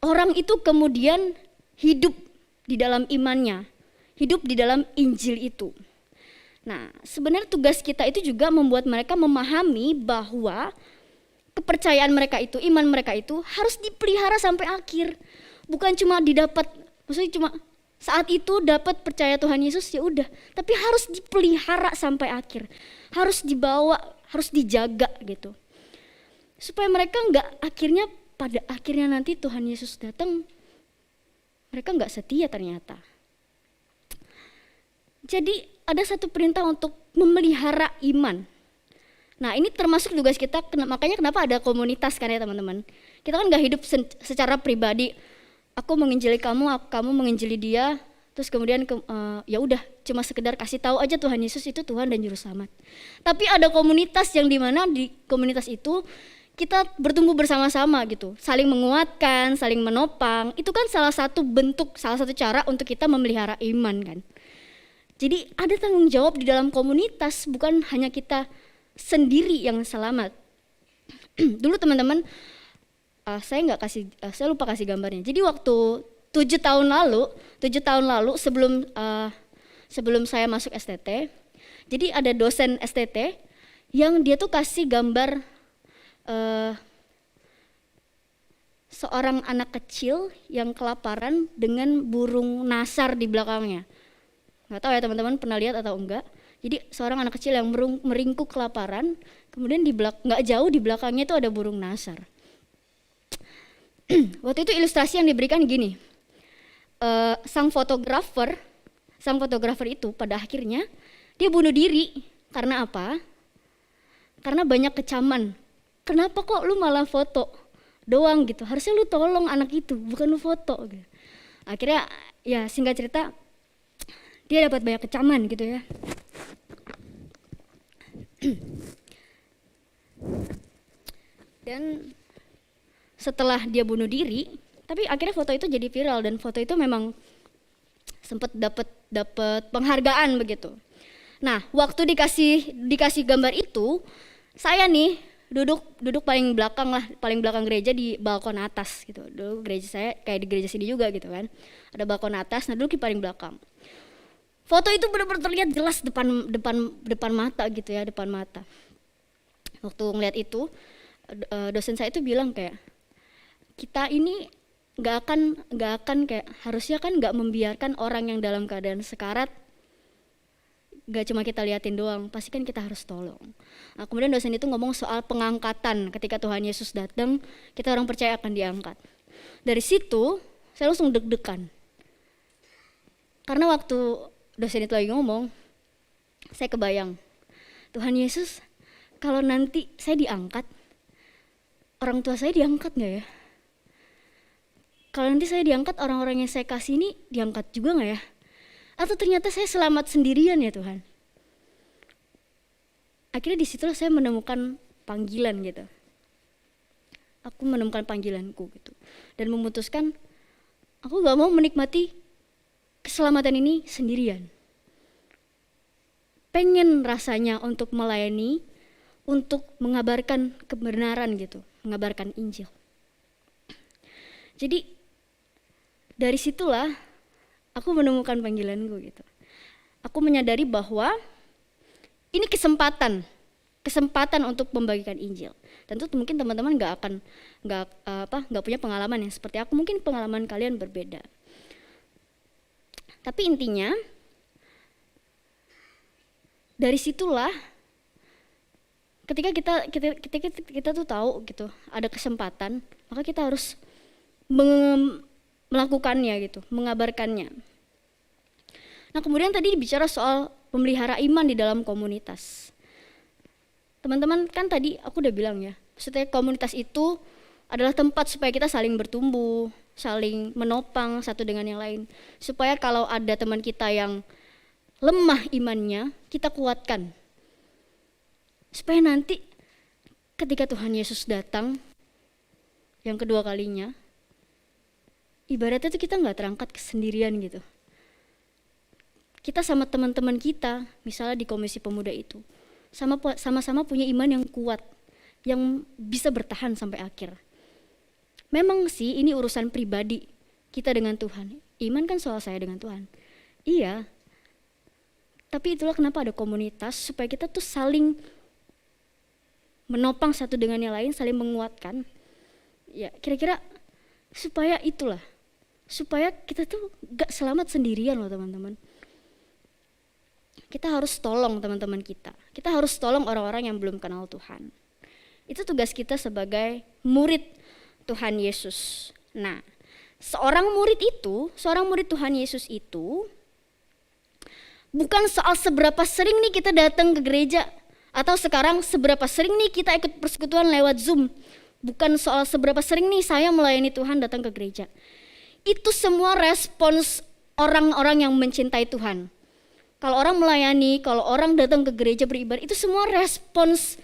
orang itu kemudian hidup di dalam imannya, hidup di dalam Injil itu. Nah, sebenarnya tugas kita itu juga membuat mereka memahami bahwa kepercayaan mereka itu, iman mereka itu harus dipelihara sampai akhir. Bukan cuma didapat, maksudnya cuma saat itu dapat percaya Tuhan Yesus ya udah, tapi harus dipelihara sampai akhir. Harus dibawa, harus dijaga gitu. Supaya mereka pada akhirnya nanti Tuhan Yesus datang, mereka enggak setia ternyata. Jadi ada satu perintah untuk memelihara iman. Nah ini termasuk tugas kita, makanya kenapa ada komunitas kan ya teman-teman. Kita kan gak hidup secara pribadi. aku menginjili kamu, kamu menginjili dia, terus kemudian ya udah cuma sekedar kasih tahu aja Tuhan Yesus itu Tuhan dan Juru Selamat. Tapi ada komunitas yang dimana di komunitas itu kita bertumbuh bersama-sama gitu, saling menguatkan, saling menopang. Itu kan salah satu bentuk, salah satu cara untuk kita memelihara iman kan. Jadi ada tanggung jawab di dalam komunitas, bukan hanya kita sendiri yang selamat. Dulu teman-teman, saya lupa kasih gambarnya. Jadi waktu 7 tahun lalu sebelum saya masuk STT, jadi ada dosen STT yang dia tuh kasih gambar seorang anak kecil yang kelaparan dengan burung nasar di belakangnya. Nggak tahu ya teman-teman pernah lihat atau enggak. Jadi seorang anak kecil yang meringkuk kelaparan, kemudian nggak jauh di belakangnya itu ada burung nasar. Waktu itu ilustrasi yang diberikan gini, sang fotografer itu pada akhirnya dia bunuh diri. Karena apa? Karena banyak kecaman. Kenapa kok lu malah foto doang gitu? Harusnya lu tolong anak itu, bukan lu foto. Gitu. Akhirnya ya singkat cerita dia dapat banyak kecaman gitu ya. Dan setelah dia bunuh diri, tapi akhirnya foto itu jadi viral dan foto itu memang sempat dapat penghargaan begitu. Nah, waktu dikasih gambar itu, saya nih duduk paling belakang gereja di balkon atas gitu. Dulu gereja saya kayak di gereja sini juga gitu kan. Ada balkon atas, nah duduk di paling belakang. Foto itu benar-benar terlihat jelas depan mata gitu ya, depan mata. Waktu ngeliat itu, dosen saya itu bilang kayak, kita ini nggak akan kayak harusnya kan nggak membiarkan orang yang dalam keadaan sekarat, nggak cuma kita liatin doang, pasti kan kita harus tolong. Nah, kemudian dosen itu ngomong soal pengangkatan, ketika Tuhan Yesus datang, kita orang percaya akan diangkat. Dari situ saya langsung deg-degan, karena waktu dosen itu lagi ngomong, saya kebayang, Tuhan Yesus, kalau nanti saya diangkat, orang tua saya diangkat nggak ya? Kalau nanti saya diangkat, orang-orang yang saya kasih ini diangkat juga nggak ya? Atau ternyata saya selamat sendirian ya Tuhan? Akhirnya disitulah saya menemukan panggilan gitu. Aku menemukan panggilanku gitu. Dan memutuskan, aku nggak mau menikmati keselamatan ini sendirian. Pengen rasanya untuk melayani, untuk mengabarkan kebenaran gitu, mengabarkan Injil. Jadi dari situlah aku menemukan panggilanku gitu. Aku menyadari bahwa ini kesempatan untuk membagikan Injil. Tentu mungkin teman-teman nggak punya pengalaman yang seperti aku. Mungkin pengalaman kalian berbeda. Tapi intinya dari situlah ketika kita tuh tahu gitu ada kesempatan, maka kita harus melakukannya gitu, mengabarkannya. Nah, kemudian tadi bicara soal memelihara iman di dalam komunitas. Teman-teman kan tadi aku udah bilang ya, maksudnya komunitas itu adalah tempat supaya kita saling bertumbuh, saling menopang satu dengan yang lain. Supaya kalau ada teman kita yang lemah imannya, kita kuatkan. Supaya nanti ketika Tuhan Yesus datang yang kedua kalinya, ibaratnya itu kita nggak terangkat kesendirian gitu. Kita sama teman-teman kita, misalnya di komisi pemuda itu, sama-sama punya iman yang kuat, yang bisa bertahan sampai akhir. Memang sih ini urusan pribadi kita dengan Tuhan. Iman kan soal saya dengan Tuhan. Iya, tapi itulah kenapa ada komunitas, supaya kita tuh saling menopang satu dengan yang lain, saling menguatkan. Ya kira-kira supaya itulah, supaya kita tuh gak selamat sendirian loh teman-teman. Kita harus tolong teman-teman kita. Kita harus tolong orang-orang yang belum kenal Tuhan. Itu tugas kita sebagai murid Tuhan Yesus. Nah, seorang murid Tuhan Yesus itu bukan soal seberapa sering nih kita datang ke gereja, atau sekarang seberapa sering nih kita ikut persekutuan lewat Zoom. Bukan soal seberapa sering nih saya melayani Tuhan datang ke gereja. Itu semua respons orang-orang yang mencintai Tuhan. Kalau orang melayani, kalau orang datang ke gereja beribadah, itu semua respons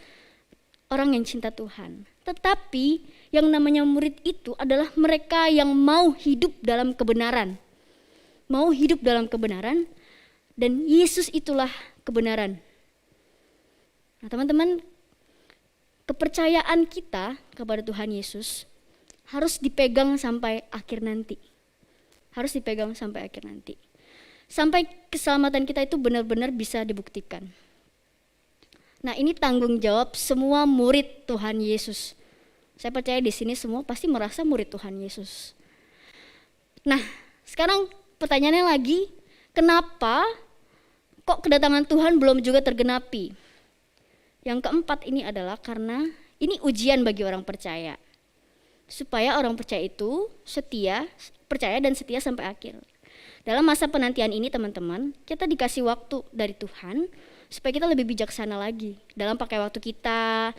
orang yang cinta Tuhan. Tetapi yang namanya murid itu adalah mereka yang mau hidup dalam kebenaran. Mau hidup dalam kebenaran, dan Yesus itulah kebenaran. Nah teman-teman, kepercayaan kita kepada Tuhan Yesus harus dipegang sampai akhir nanti. Harus dipegang sampai akhir nanti. Sampai keselamatan kita itu benar-benar bisa dibuktikan. Nah ini tanggung jawab semua murid Tuhan Yesus. Saya percaya di sini semua pasti merasa murid Tuhan Yesus. Nah sekarang pertanyaannya lagi, kenapa kok kedatangan Tuhan belum juga tergenapi? Yang keempat ini adalah karena ini ujian bagi orang percaya. Supaya orang percaya itu setia, percaya dan setia sampai akhir. Dalam masa penantian ini teman-teman, kita dikasih waktu dari Tuhan supaya kita lebih bijaksana lagi dalam pakai waktu kita.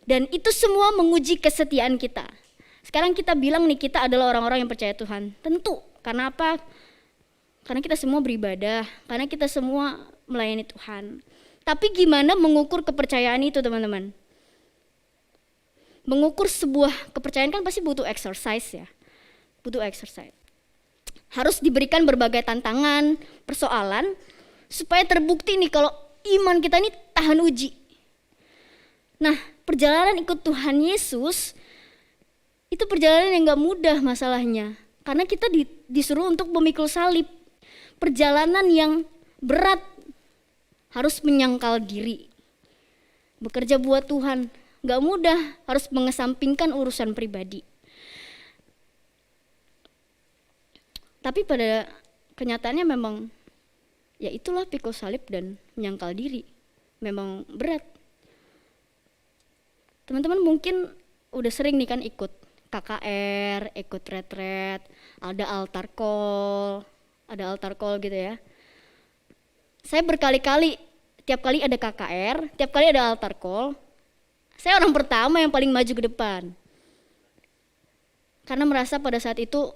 Dan itu semua menguji kesetiaan kita. Sekarang kita bilang nih kita adalah orang-orang yang percaya Tuhan. Tentu, karena apa? Karena kita semua beribadah, karena kita semua melayani Tuhan. Tapi gimana mengukur kepercayaan itu teman-teman? Mengukur sebuah kepercayaan kan pasti butuh exercise ya. Butuh exercise. Harus diberikan berbagai tantangan, persoalan, supaya terbukti nih kalau iman kita ini tahan uji. Nah perjalanan ikut Tuhan Yesus, itu perjalanan yang gak mudah masalahnya. Karena kita disuruh untuk memikul salib. Perjalanan yang berat, harus menyangkal diri. Bekerja buat Tuhan, gak mudah, harus mengesampingkan urusan pribadi. Tapi pada kenyataannya memang ya itulah pikul salib dan menyangkal diri. Memang berat. Teman-teman mungkin udah sering nih kan ikut KKR, ikut retret, ada altar call gitu ya. Saya berkali-kali, tiap kali ada KKR, tiap kali ada altar call, saya orang pertama yang paling maju ke depan. Karena merasa pada saat itu,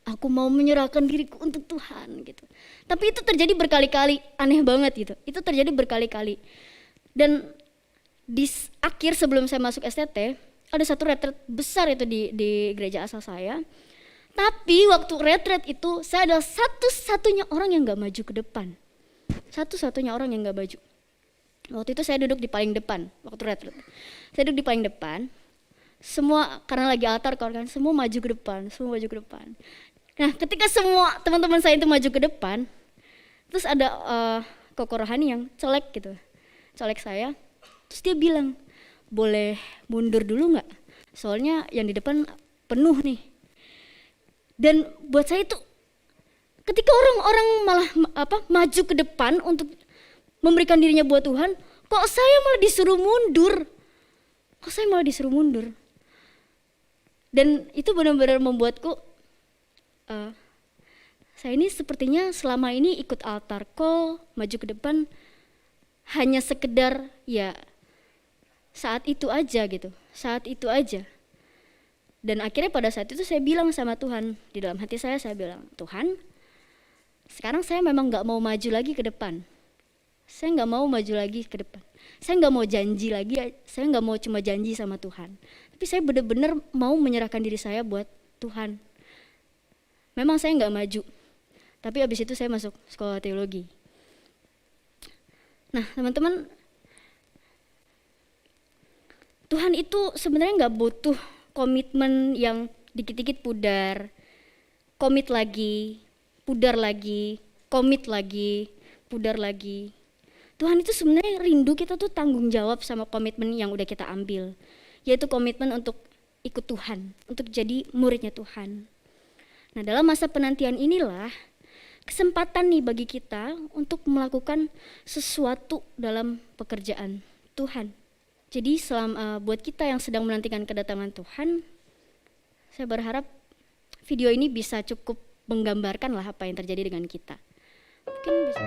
aku mau menyerahkan diriku untuk Tuhan gitu. Tapi itu terjadi berkali-kali, aneh banget gitu. Itu terjadi berkali-kali. Dan di akhir sebelum saya masuk STT, ada satu retret besar itu di gereja asal saya. Tapi waktu retret itu saya adalah satu-satunya orang yang gak maju ke depan. Satu-satunya orang yang gak maju. Waktu itu saya duduk di paling depan, waktu retret. Saya duduk di paling depan, semua karena lagi altar kan, semua maju ke depan, semua maju ke depan. Nah ketika semua teman-teman saya itu maju ke depan, terus ada koko rohani yang colek gitu, colek saya. Terus dia bilang, boleh mundur dulu gak? Soalnya yang di depan penuh nih. Dan buat saya itu, ketika orang-orang malah maju ke depan untuk memberikan dirinya buat Tuhan, kok saya malah disuruh mundur? Kok saya malah disuruh mundur? Dan itu benar-benar membuatku, saya ini sepertinya selama ini ikut altar call, maju ke depan, hanya sekedar ya saat itu aja gitu, saat itu aja. Dan akhirnya pada saat itu saya bilang sama Tuhan, di dalam hati saya bilang, Tuhan, sekarang saya memang gak mau maju lagi ke depan. Saya gak mau maju lagi ke depan. Saya gak mau janji lagi, saya gak mau cuma janji sama Tuhan. Tapi saya benar-benar mau menyerahkan diri saya buat Tuhan. Memang saya gak maju, tapi abis itu saya masuk sekolah teologi. Nah teman-teman, Tuhan itu sebenarnya gak butuh komitmen yang dikit-dikit pudar. Komit lagi, pudar lagi, komit lagi, pudar lagi. Tuhan itu sebenarnya rindu kita tuh tanggung jawab sama komitmen yang udah kita ambil. Yaitu komitmen untuk ikut Tuhan, untuk jadi muridnya Tuhan. Nah dalam masa penantian inilah kesempatan nih bagi kita untuk melakukan sesuatu dalam pekerjaan Tuhan. Jadi buat kita yang sedang menantikan kedatangan Tuhan, saya berharap video ini bisa cukup menggambarkan lah apa yang terjadi dengan kita. Mungkin bisa.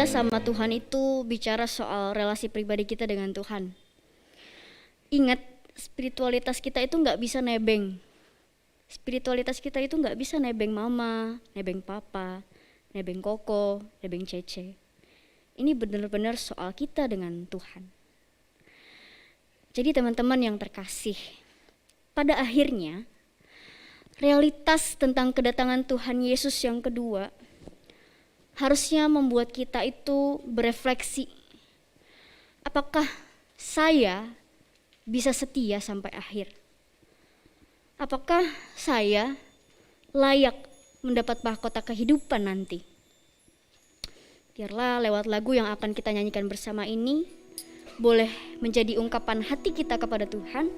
setia sama Tuhan itu bicara soal relasi pribadi kita dengan Tuhan. Ingat, spiritualitas kita itu nggak bisa nebeng. Spiritualitas kita itu nggak bisa nebeng mama, nebeng papa, nebeng koko, nebeng cece. Ini benar-benar soal kita dengan Tuhan. Jadi teman-teman yang terkasih, pada akhirnya realitas tentang kedatangan Tuhan Yesus yang kedua harusnya membuat kita itu berefleksi. Apakah saya bisa setia sampai akhir? Apakah saya layak mendapat mahkota kehidupan nanti? Biarlah lewat lagu yang akan kita nyanyikan bersama ini boleh menjadi ungkapan hati kita kepada Tuhan,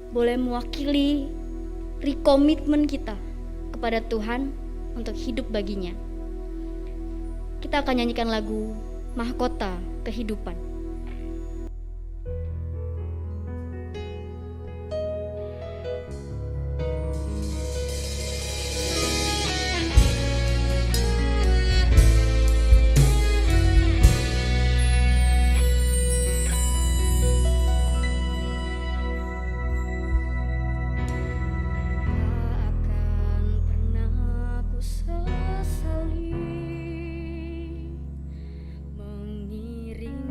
boleh mewakili rekomitmen kita kepada Tuhan untuk hidup baginya. Kita akan nyanyikan lagu Mahkota Kehidupan. Mengiring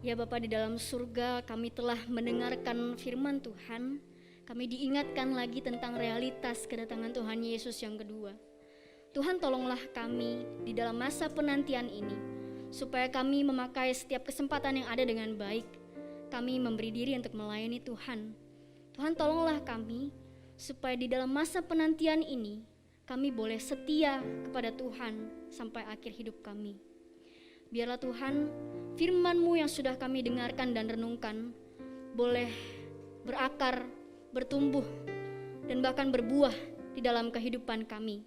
Ya Bapa di dalam surga, kami telah mendengarkan firman Tuhan. Kami diingatkan lagi tentang realitas kedatangan Tuhan Yesus yang kedua. Tuhan tolonglah kami di dalam masa penantian ini, supaya kami memakai setiap kesempatan yang ada dengan baik. Kami memberi diri untuk melayani Tuhan. Tuhan tolonglah kami, supaya di dalam masa penantian ini, kami boleh setia kepada Tuhan sampai akhir hidup kami. Biarlah Tuhan, firman-Mu yang sudah kami dengarkan dan renungkan boleh berakar, bertumbuh, dan bahkan berbuah di dalam kehidupan kami.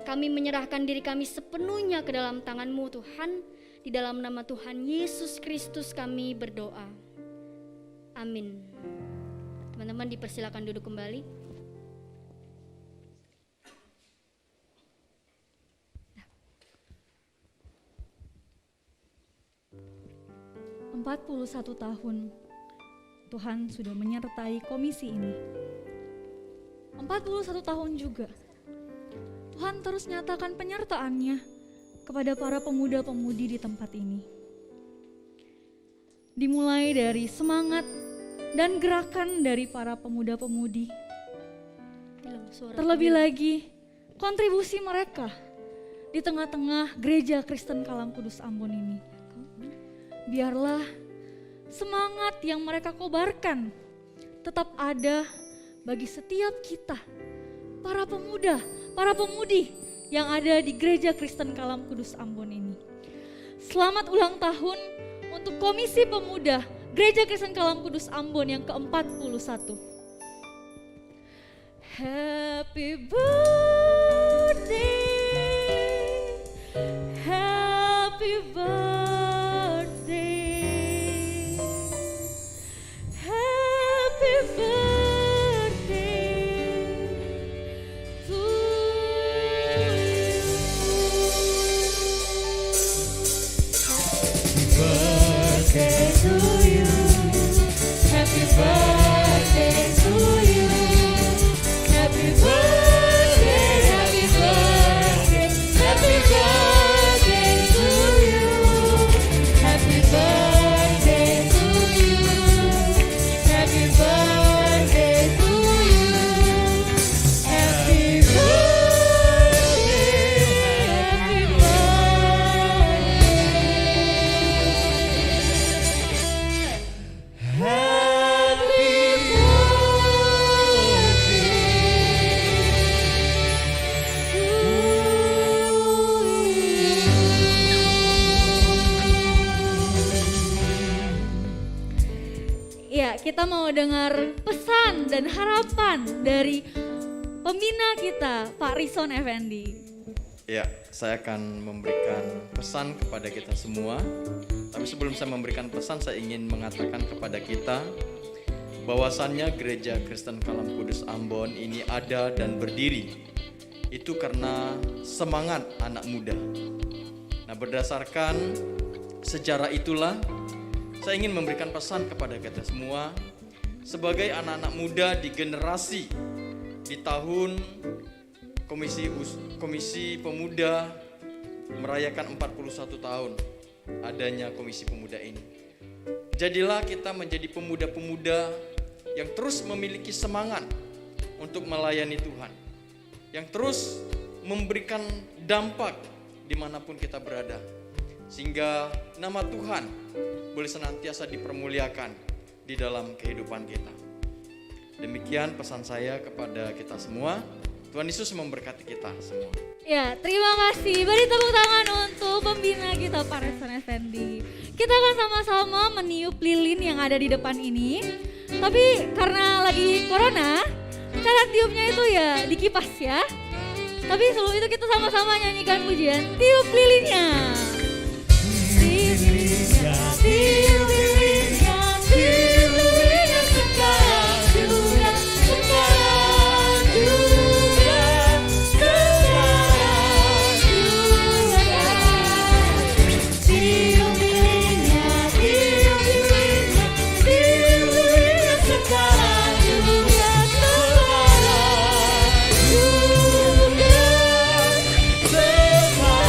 Kami menyerahkan diri kami sepenuhnya ke dalam tangan-Mu Tuhan. Di dalam nama Tuhan Yesus Kristus kami berdoa. Amin. Teman-teman dipersilakan duduk kembali. 41 tahun Tuhan sudah menyertai komisi ini. 41 tahun juga Tuhan terus nyatakan penyertaan-Nya kepada para pemuda-pemudi di tempat ini. Dimulai dari semangat dan gerakan dari para pemuda-pemudi. Terlebih lagi kontribusi mereka di tengah-tengah Gereja Kristen Kalam Kudus Ambon ini. Biarlah semangat yang mereka kobarkan tetap ada bagi setiap kita, para pemuda, para pemudi yang ada di Gereja Kristen Kalam Kudus Ambon ini. Selamat ulang tahun untuk Komisi Pemuda Gereja Kristen Kalam Kudus Ambon yang ke-41. Happy birthday, happy birthday, happy birthday to you. Birthday to you, happy birthday to you, happy birthday, happy birthday, happy birthday to you, happy birthday to you, happy birthday to you, happy Ya, kita mau dengar pesan dan harapan dari pembina kita, Pak Rison Effendi. Ya, saya akan memberikan pesan kepada kita semua. Tapi sebelum saya memberikan pesan, saya ingin mengatakan kepada kita bahwasannya Gereja Kristen Kalam Kudus Ambon ini ada dan berdiri itu karena semangat anak muda. Nah, berdasarkan sejarah itulah saya ingin memberikan pesan kepada kita semua sebagai anak-anak muda di generasi di tahun Komisi Pemuda merayakan 41 tahun adanya Komisi Pemuda ini. Jadilah kita menjadi pemuda-pemuda yang terus memiliki semangat untuk melayani Tuhan, yang terus memberikan dampak dimanapun kita berada, sehingga nama Tuhan boleh senantiasa dipermuliakan di dalam kehidupan kita. Demikian pesan saya kepada kita semua. Tuhan Yesus memberkati kita semua. Ya, terima kasih. Beri tepuk tangan untuk pembina kita, Pak Rison Effendi. Kita akan sama-sama meniup lilin yang ada di depan ini. Tapi karena lagi corona, cara tiupnya itu ya dikipas ya. Tapi sebelum itu kita sama-sama nyanyikan pujian tiup lilinnya. Tiup lilinnya, tiup lilinnya, tiup lilinnya sekarang juga, sekarang juga, sekarang juga. Tiup lilinnya, tiup lilinnya, tiup lilinnya sekarang juga, sekarang juga, sekarang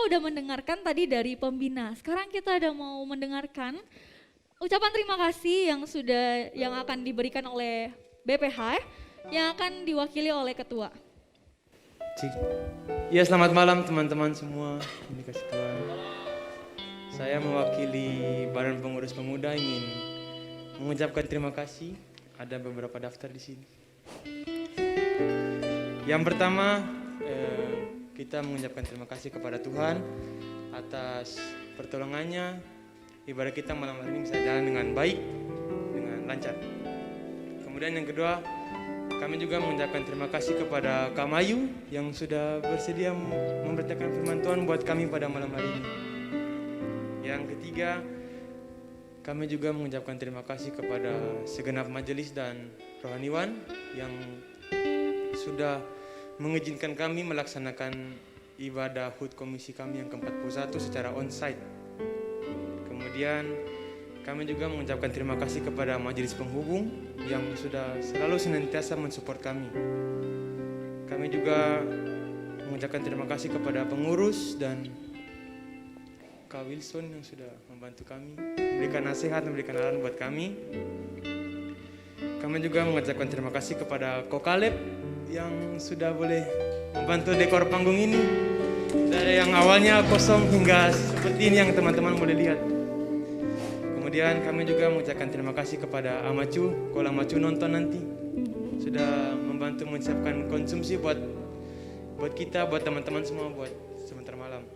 udah mendengarkan tadi dari pembina. Sekarang kita udah mau mendengarkan ucapan terima kasih yang akan diberikan oleh BPH yang akan diwakili oleh ketua. Ya, selamat malam teman-teman semua. Ini kasih Tuhan. Saya mewakili Badan Pengurus Pemuda ingin mengucapkan terima kasih. Ada beberapa daftar di sini. Yang pertama, kita mengucapkan terima kasih kepada Tuhan atas pertolongannya. Ibadah kita malam hari ini bisa jalan dengan baik, dengan lancar. Kemudian yang kedua, kami juga mengucapkan terima kasih kepada Kak Mayu yang sudah bersedia memberitakan firman Tuhan buat kami pada malam hari ini. Yang ketiga, kami juga mengucapkan terima kasih kepada segenap majelis dan rohaniwan yang sudah mengizinkan kami melaksanakan ibadah HUT komisi kami yang ke-41 secara onsite. Kemudian kami juga mengucapkan terima kasih kepada majelis penghubung yang sudah selalu senantiasa mensupport kami. Kami juga mengucapkan terima kasih kepada pengurus dan Kak Wilson yang sudah membantu kami, memberikan nasihat, memberikan arahan buat kami. Kami juga mengucapkan terima kasih kepada Ko Kaleb yang sudah boleh membantu dekor panggung ini. Dari yang awalnya kosong hingga seperti ini yang teman-teman boleh lihat. Kemudian kami juga mengucapkan terima kasih kepada Amacu, kalau Amacu nonton nanti sudah membantu menyiapkan konsumsi buat kita, buat teman-teman semua, buat sebentar malam.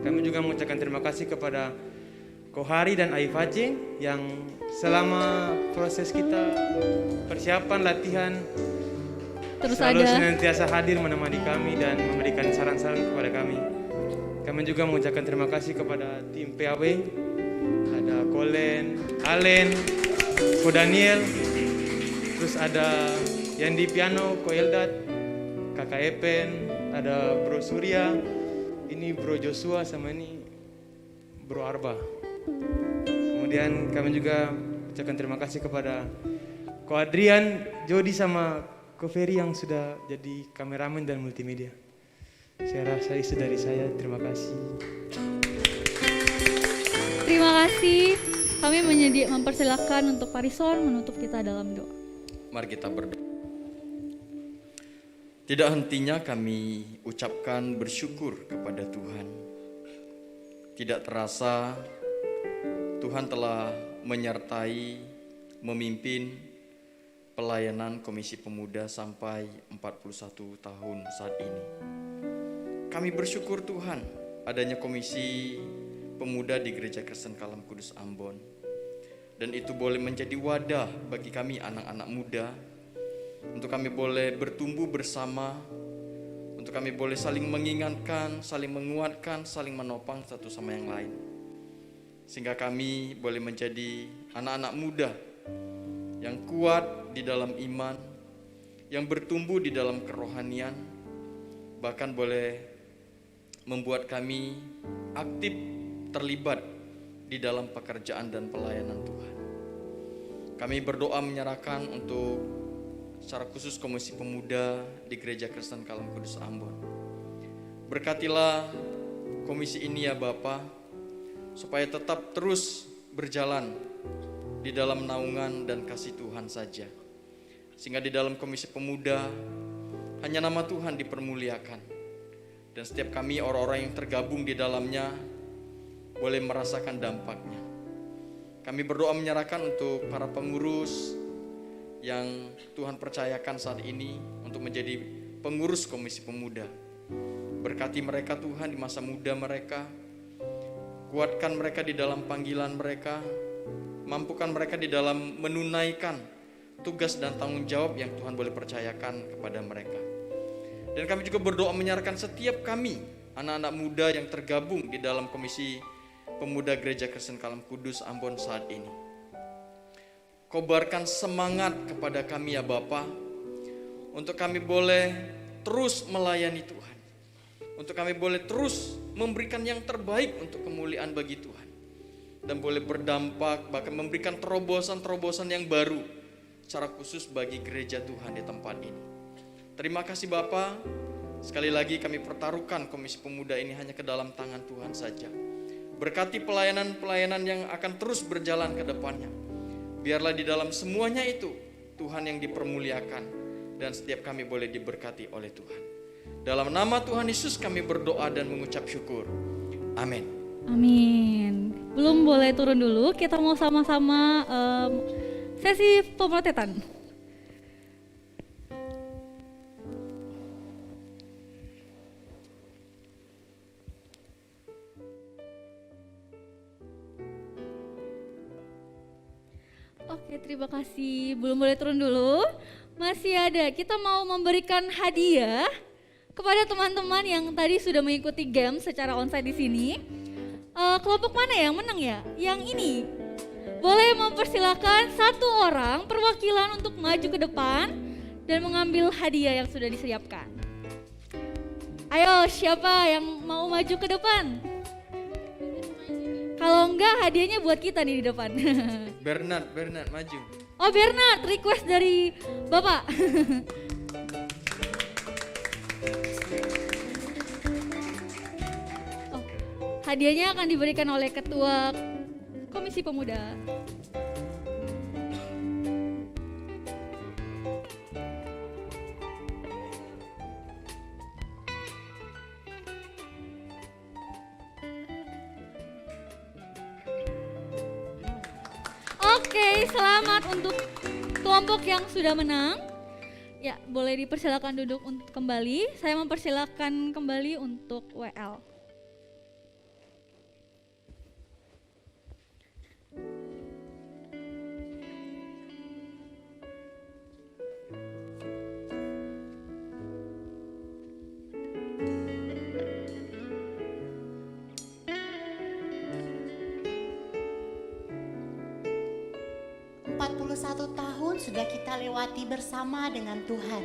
Kami juga mengucapkan terima kasih kepada Kohari dan Aiface yang selama proses kita persiapan latihan Terus selalu ada senantiasa hadir menemani kami dan memberikan saran-saran kepada kami. Kami juga mengucapkan terima kasih kepada tim PAW. Ada Kolen, Alen, Ko Daniel, terus ada yang di piano, Ko Eldad, Kakak Epen, ada Bro Surya, ini Bro Joshua sama ini Bro Arba. Kemudian kami juga ucapkan terima kasih kepada Ko Adrian, Jody sama Ko Ferry yang sudah jadi kameramen dan multimedia. Saya rasa itu dari saya, terima kasih. terima kasih. Kami mempersilakan untuk Parison menutup kita dalam doa. Mari kita berdoa. Tidak hentinya kami ucapkan bersyukur kepada Tuhan. Tidak terasa Tuhan telah menyertai, memimpin pelayanan Komisi Pemuda sampai 41 tahun saat ini. Kami bersyukur Tuhan adanya Komisi Pemuda di Gereja Kristen Kalam Kudus Ambon. Dan itu boleh menjadi wadah bagi kami anak-anak muda untuk kami boleh bertumbuh bersama, untuk kami boleh saling mengingatkan, saling menguatkan, saling menopang satu sama yang lain. Sehingga kami boleh menjadi anak-anak muda yang kuat di dalam iman, yang bertumbuh di dalam kerohanian, bahkan boleh membuat kami aktif terlibat di dalam pekerjaan dan pelayanan Tuhan. Kami berdoa menyerahkan untuk secara khusus Komisi Pemuda di Gereja Kristen Kalam Kudus Ambon. Berkatilah komisi ini ya Bapa, supaya tetap terus berjalan di dalam naungan dan kasih Tuhan saja. Sehingga di dalam Komisi Pemuda hanya nama Tuhan dipermuliakan. Dan setiap kami orang-orang yang tergabung di dalamnya boleh merasakan dampaknya. Kami berdoa menyerahkan untuk para pengurus yang Tuhan percayakan saat ini untuk menjadi pengurus Komisi Pemuda. Berkati mereka Tuhan di masa muda mereka, kuatkan mereka di dalam panggilan mereka, mampukan mereka di dalam menunaikan tugas dan tanggung jawab yang Tuhan boleh percayakan kepada mereka. Dan kami juga berdoa menyerahkan setiap kami, anak-anak muda yang tergabung di dalam Komisi Pemuda Gereja Kristen Kalam Kudus Ambon saat ini. Kobarkan semangat kepada kami ya Bapa, untuk kami boleh terus melayani Tuhan, untuk kami boleh terus memberikan yang terbaik untuk kemuliaan bagi Tuhan, dan boleh berdampak bahkan memberikan terobosan-terobosan yang baru secara khusus bagi gereja Tuhan di tempat ini. Terima kasih Bapa, Sekali lagi kami pertaruhkan Komisi Pemuda ini hanya ke dalam tangan Tuhan saja. Berkati pelayanan-pelayanan yang akan terus berjalan ke depannya. Biarlah di dalam semuanya itu Tuhan yang dipermuliakan dan setiap kami boleh diberkati oleh Tuhan. Dalam nama Tuhan Yesus kami berdoa dan mengucap syukur. Amin. Amin. Belum boleh turun dulu, kita mau sama-sama sesi pemotretan. Oke, terima kasih. Belum boleh turun dulu. Masih ada, kita mau memberikan hadiah kepada teman-teman yang tadi sudah mengikuti game secara onsite di sini. Kelompok mana yang menang ya? Yang ini. Boleh mempersilakan satu orang perwakilan untuk maju ke depan dan mengambil hadiah yang sudah disiapkan. Ayo, siapa yang mau maju ke depan? Kalau enggak, hadiahnya buat kita nih di depan. Bernard maju. Oh, Bernard, request dari Bapak. Oh, hadiahnya akan diberikan oleh Ketua Komisi Pemuda. Oke, selamat untuk kelompok yang sudah menang. Ya, boleh dipersilakan duduk kembali. Saya mempersilakan kembali untuk WL. Tahun sudah kita lewati bersama dengan Tuhan.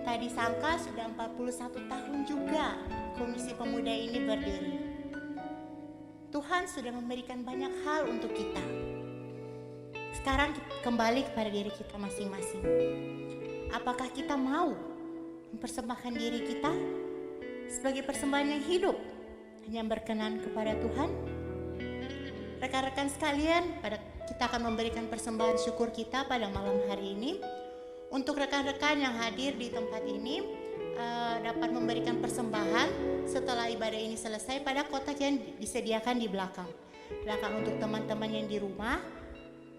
Tadi sangka sudah 41 tahun juga Komisi Pemuda ini berdiri. Tuhan sudah memberikan banyak hal untuk kita. Sekarang kembali kepada diri kita masing-masing. Apakah kita mau mempersembahkan diri kita sebagai persembahan yang hidup, yang berkenan kepada Tuhan? Rekan-rekan sekalian, kita akan memberikan persembahan syukur kita pada malam hari ini. Untuk rekan-rekan yang hadir di tempat ini dapat memberikan persembahan setelah ibadah ini selesai pada kotak yang disediakan di belakang. Untuk teman-teman yang di rumah,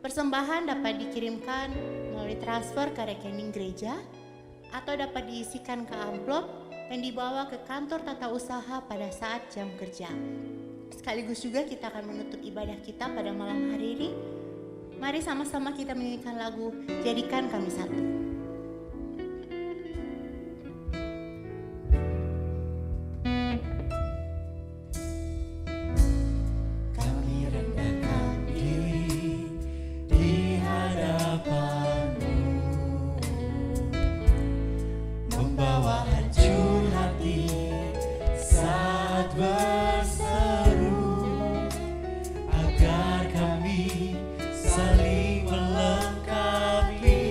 persembahan dapat dikirimkan melalui transfer ke rekening gereja atau dapat diisikan ke amplop dan dibawa ke kantor tata usaha pada saat jam kerja. Sekaligus juga kita akan menutup ibadah kita pada malam hari ini. Mari sama-sama kita menyanyikan lagu Jadikan Kami Satu. Kami rendahkan diri di hadapan-Mu, membawa hancur hati saat berseru, agar kami saling melengkapi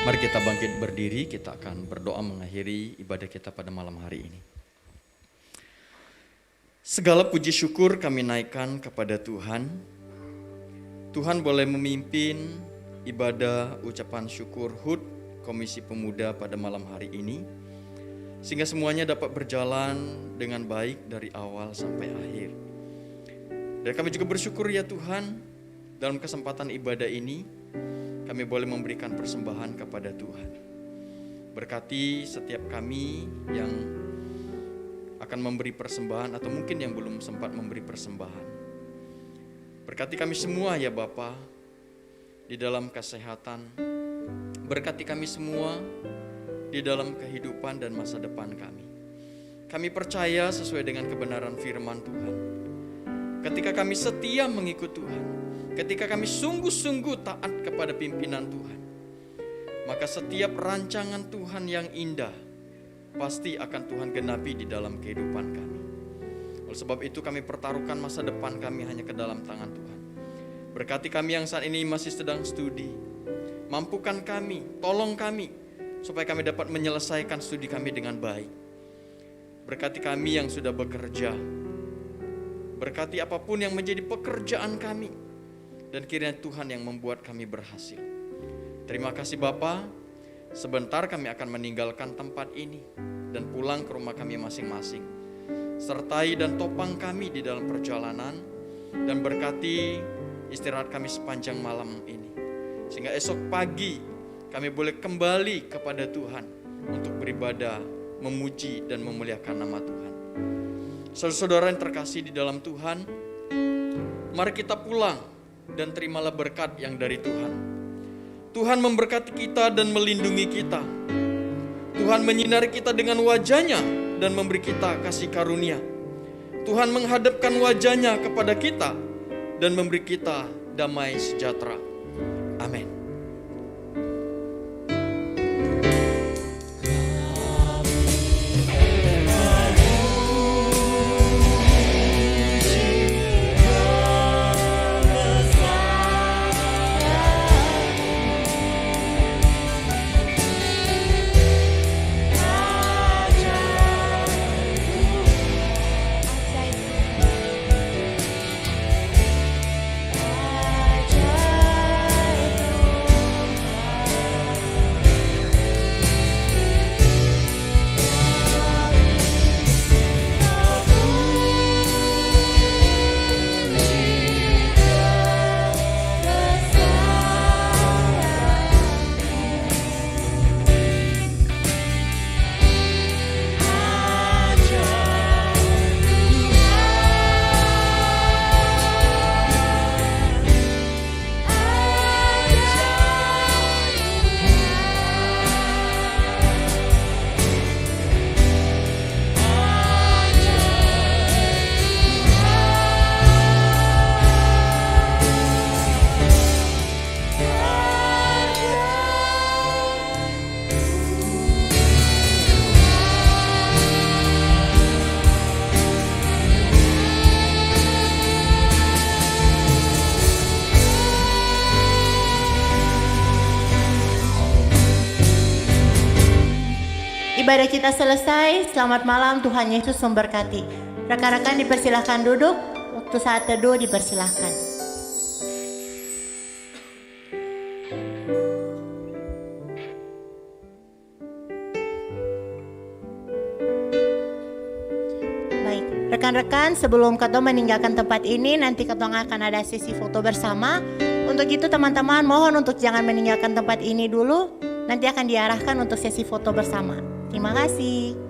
Mari kita bangkit berdiri, kita akan berdoa mengakhiri ibadah kita pada malam hari ini. Segala puji syukur kami naikkan kepada Tuhan. Tuhan boleh memimpin ibadah ucapan syukur HUT Komisi Pemuda pada malam hari ini, sehingga semuanya dapat berjalan dengan baik dari awal sampai akhir. Dan kami juga bersyukur ya Tuhan, dalam kesempatan ibadah ini, kami boleh memberikan persembahan kepada Tuhan. Berkati setiap kami yang akan memberi persembahan atau mungkin yang belum sempat memberi persembahan. Berkati kami semua ya Bapa di dalam kesehatan. Berkati kami semua di dalam kehidupan dan masa depan kami. Kami percaya sesuai dengan kebenaran firman Tuhan. Ketika kami setia mengikut Tuhan, ketika kami sungguh-sungguh taat kepada pimpinan Tuhan, maka setiap rancangan Tuhan yang indah pasti akan Tuhan genapi di dalam kehidupan kami. Oleh sebab itu kami pertaruhkan masa depan kami hanya ke dalam tangan Tuhan. Berkati kami yang saat ini masih sedang studi. Mampukan kami, tolong kami, supaya kami dapat menyelesaikan studi kami dengan baik. Berkati kami yang sudah bekerja. Berkati apapun yang menjadi pekerjaan kami. Dan kiranya Tuhan yang membuat kami berhasil. Terima kasih Bapa. Sebentar kami akan meninggalkan tempat ini dan pulang ke rumah kami masing-masing. Sertai dan topang kami di dalam perjalanan dan berkati istirahat kami sepanjang malam ini. Sehingga esok pagi kami boleh kembali kepada Tuhan untuk beribadah, memuji dan memuliakan nama Tuhan. Saudara-saudara yang terkasih di dalam Tuhan, mari kita pulang dan terimalah berkat yang dari Tuhan. Tuhan memberkati kita dan melindungi kita. Tuhan menyinari kita dengan wajah-Nya dan memberi kita kasih karunia. Tuhan menghadapkan wajah-Nya kepada kita dan memberi kita damai sejahtera. Amin. Ibadah kita selesai, selamat malam, Tuhan Yesus memberkati. Rekan-rekan dipersilahkan duduk, waktu saat teduh dipersilahkan. Baik, rekan-rekan sebelum kita meninggalkan tempat ini, nanti kita akan ada sesi foto bersama. Untuk itu teman-teman mohon untuk jangan meninggalkan tempat ini dulu, nanti akan diarahkan untuk sesi foto bersama. Terima kasih.